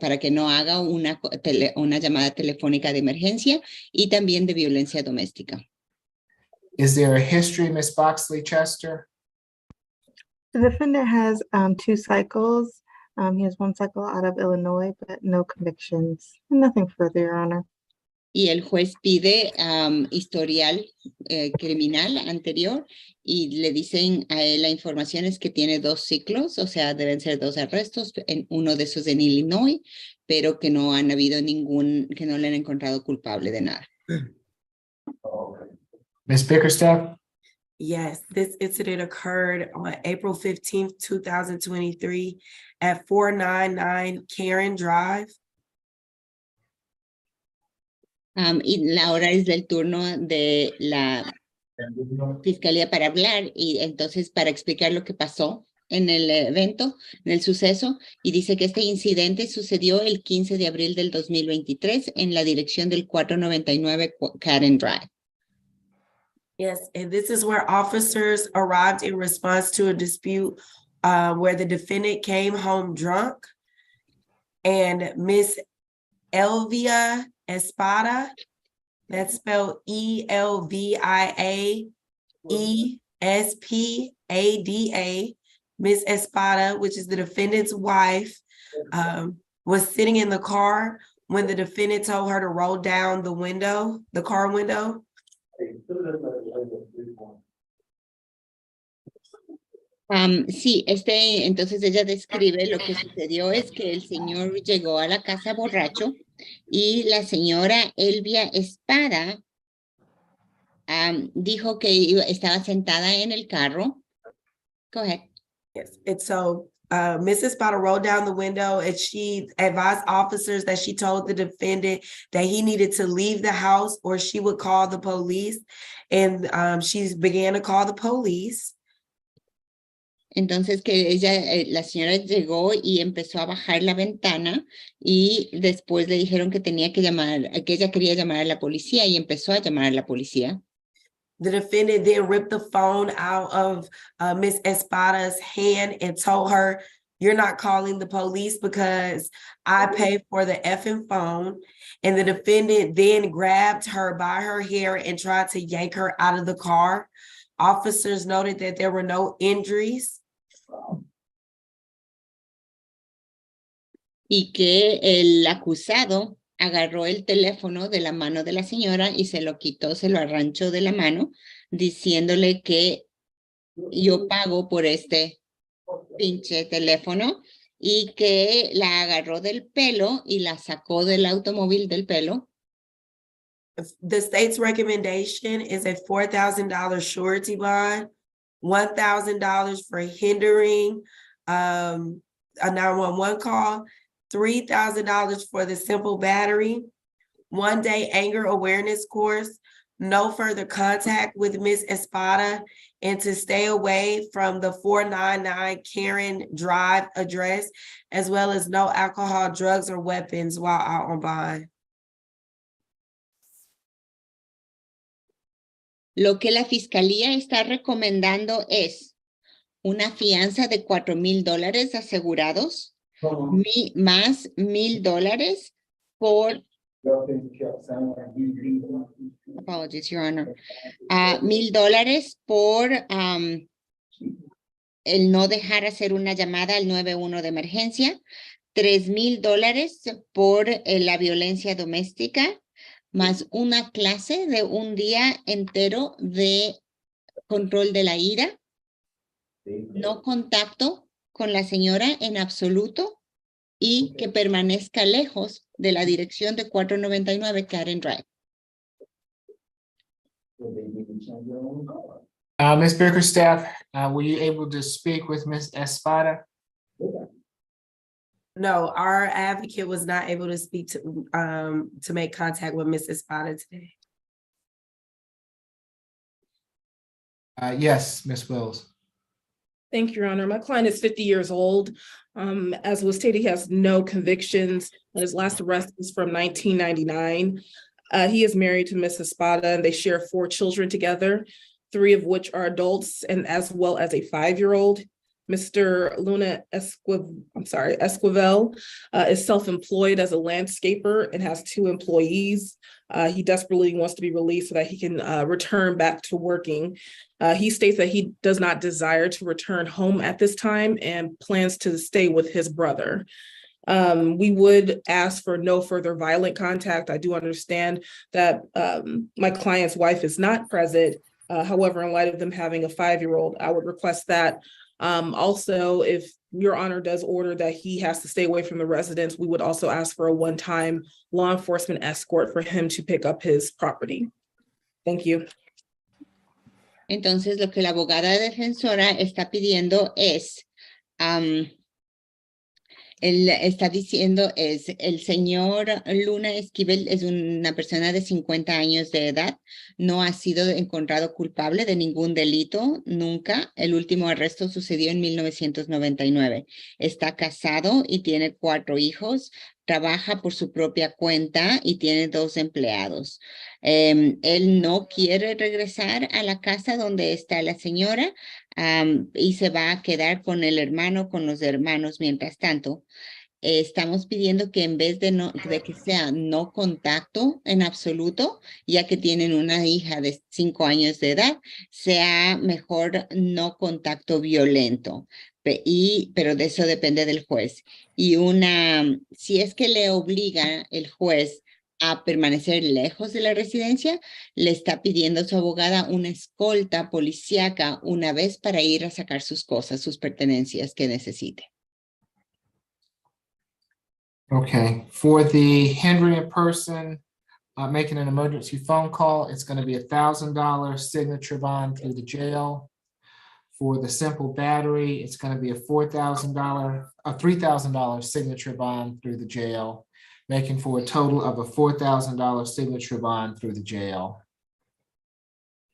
para que no haga una llamada telefónica de emergencia y también de violencia doméstica. Is there a history, Ms. Boxley Chester? The defendant has 2 cycles. He has 1 cycle out of Illinois, but no convictions. Nothing further, Your Honor. Y el juez pide historial criminal anterior y le dicen a él la información es que tiene 2 ciclos, o sea, deben ser 2 arrestos, uno de esos en Illinois, pero que no han habido que no le han encontrado culpable de nada. Ms. Bickerstaff? Yes, this incident occurred on April 15th, 2023 at 499 Karen Drive. Y la hora es del turno de la fiscalía para hablar y entonces para explicar lo que pasó en el evento, en el suceso, y dice que este incidente sucedió el 15 de abril del 2023 en la dirección del 499 Karen Drive. Yes, and this is where officers arrived in response to a dispute where the defendant came home drunk and Miss Elvia Espada, that's spelled Elviaespada, Miss Espada, which is the defendant's wife, was sitting in the car when the defendant told her to roll down the window, the car window. Sí, entonces ella describe lo que sucedió es que el señor llegó a la casa borracho y la señora Elvia Espada dijo que estaba sentada en el carro. Go ahead. Yes, and so Mrs. Espada rolled down the window and she advised officers that she told the defendant that he needed to leave the house or she would call the police. And she began to call the police. Entonces que la señora llegó y empezó a bajar la ventana y después le dijeron que tenía que que ella quería llamar a la policía y empezó a llamar a la policía. The defendant then ripped the phone out of Miss Espada's hand and told her, "You're not calling the police because I pay for the effing phone." And the defendant then grabbed her by her hair and tried to yank her out of the car. Officers noted that there were no injuries. Y que el acusado agarró el teléfono de la mano de la señora y se lo quitó, se lo arranchó de la mano, diciéndole que yo pago por este pinche teléfono y que la agarró del pelo y la sacó del automóvil del pelo. The state's recommendation is a $4,000 surety bond, $1,000 for hindering a 911 call, $3,000 for the simple battery, 1-day anger awareness course, no further contact with Miss Espada, and to stay away from the 499 Karen Drive address, as well as no alcohol, drugs, or weapons while out on bond. Lo que la fiscalía está recomendando es una fianza de $4,000 asegurados, más $1,000 por apologies, Your Honor. $1,000 por el no dejar hacer una llamada al 911 de emergencia, $3,000 por la violencia doméstica, más una clase de un día entero de control de la ira. no contacto con la señora en absoluto y que permanezca lejos de la dirección de 499 Karen Drive. Ms. Bickerstaff, were you able to speak with Ms. Espada? No, our advocate was not able to speak to make contact with Ms. Espada today. Yes, Ms. Wills. Thank you, Your Honor. My client is 50 years old. As was stated, he has no convictions. His last arrest was from 1999. He is married to Ms. Espada, and they share 4 children together, 3 of which are adults, and as well as a 5-year-old. Mr. Esquivel is self-employed as a landscaper and has 2 employees. He desperately wants to be released so that he can return back to working. He states that he does not desire to return home at this time and plans to stay with his brother. We would ask for no further violent contact. I do understand that my client's wife is not present. However, in light of them having a 5-year-old, I would request that. Also, if Your Honor does order that he has to stay away from the residence, we would also ask for a one-time law enforcement escort for him to pick up his property. Thank you. Entonces, lo que la abogada defensora está pidiendo es, está diciendo es, el señor Luna Esquivel es una persona de 50 años de edad, no ha sido encontrado culpable de ningún delito, nunca. El último arresto sucedió en 1999. Está casado y tiene 4 hijos, trabaja por su propia cuenta y tiene 2 empleados. Él no quiere regresar a la casa donde está la señora y se va a quedar con el hermano, con los hermanos mientras tanto. Estamos pidiendo que en vez de que sea no contacto en absoluto, ya que tienen una hija de 5 años de edad, sea mejor no contacto violento. Pero de eso depende del juez. Y si es que le obliga el juez a permanecer lejos de la residencia, le está pidiendo a su abogada una escolta policíaca una vez para ir a sacar sus cosas, sus pertenencias que necesite. Okay, for the hindering a person making an emergency phone call, it's going to be $1,000 signature bond through the jail. For the simple battery, it's going to be a $3,000 signature bond through the jail, making for a total of a $4,000 signature bond through the jail.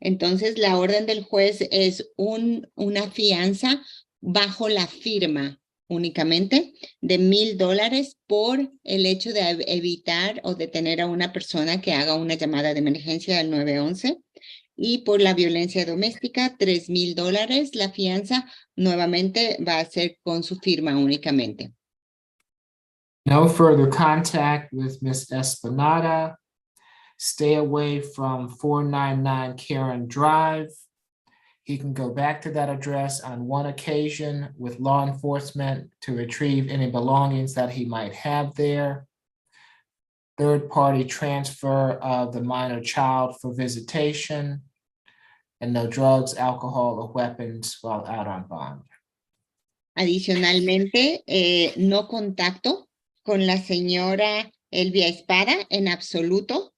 Entonces, la orden del juez es una fianza bajo la firma únicamente de $1,000 por el hecho de evitar o detener a una persona que haga una llamada de emergencia al 911. Y por la violencia doméstica, $3,000. La fianza nuevamente va a ser con su firma únicamente. No further contact with Ms. Espinada. Stay away from 499 Karen Drive. He can go back to that address on one occasion with law enforcement to retrieve any belongings that he might have there. Third-party transfer of the minor child for visitation, and no drugs, alcohol, or weapons while out on bond. Adicionalmente, no contacto con la señora Elvia Espada en absoluto.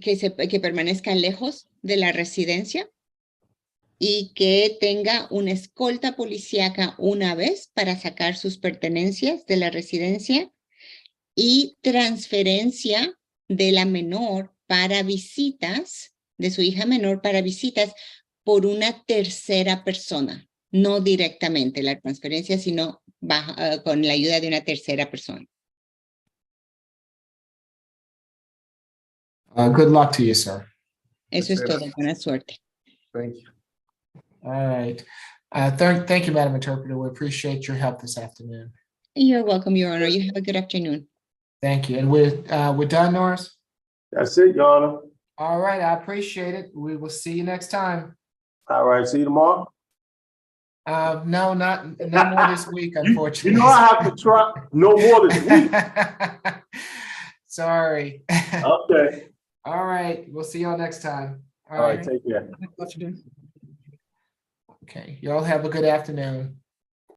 Que permanezca lejos de la residencia y que tenga una escolta policíaca una vez para sacar sus pertenencias de la residencia y transferencia de la menor para visitas, de su hija menor para visitas por una tercera persona, no directamente la transferencia, sino con la ayuda de una tercera persona. Good luck to you, sir. Eso es todo. Buena suerte. Thank you. All right. Thank you, Madam Interpreter. We appreciate your help this afternoon. You're welcome, Your Honor. You have a good afternoon. Thank you. And we're done, Norris? That's it, Your Honor. All right. I appreciate it. We will see you next time. All right. See you tomorrow. No, not more this week, unfortunately. You know I have to try no more this week. Sorry. Okay. All right. We'll see y'all next time. All right. Take care. Good afternoon. Okay, y'all have a good afternoon.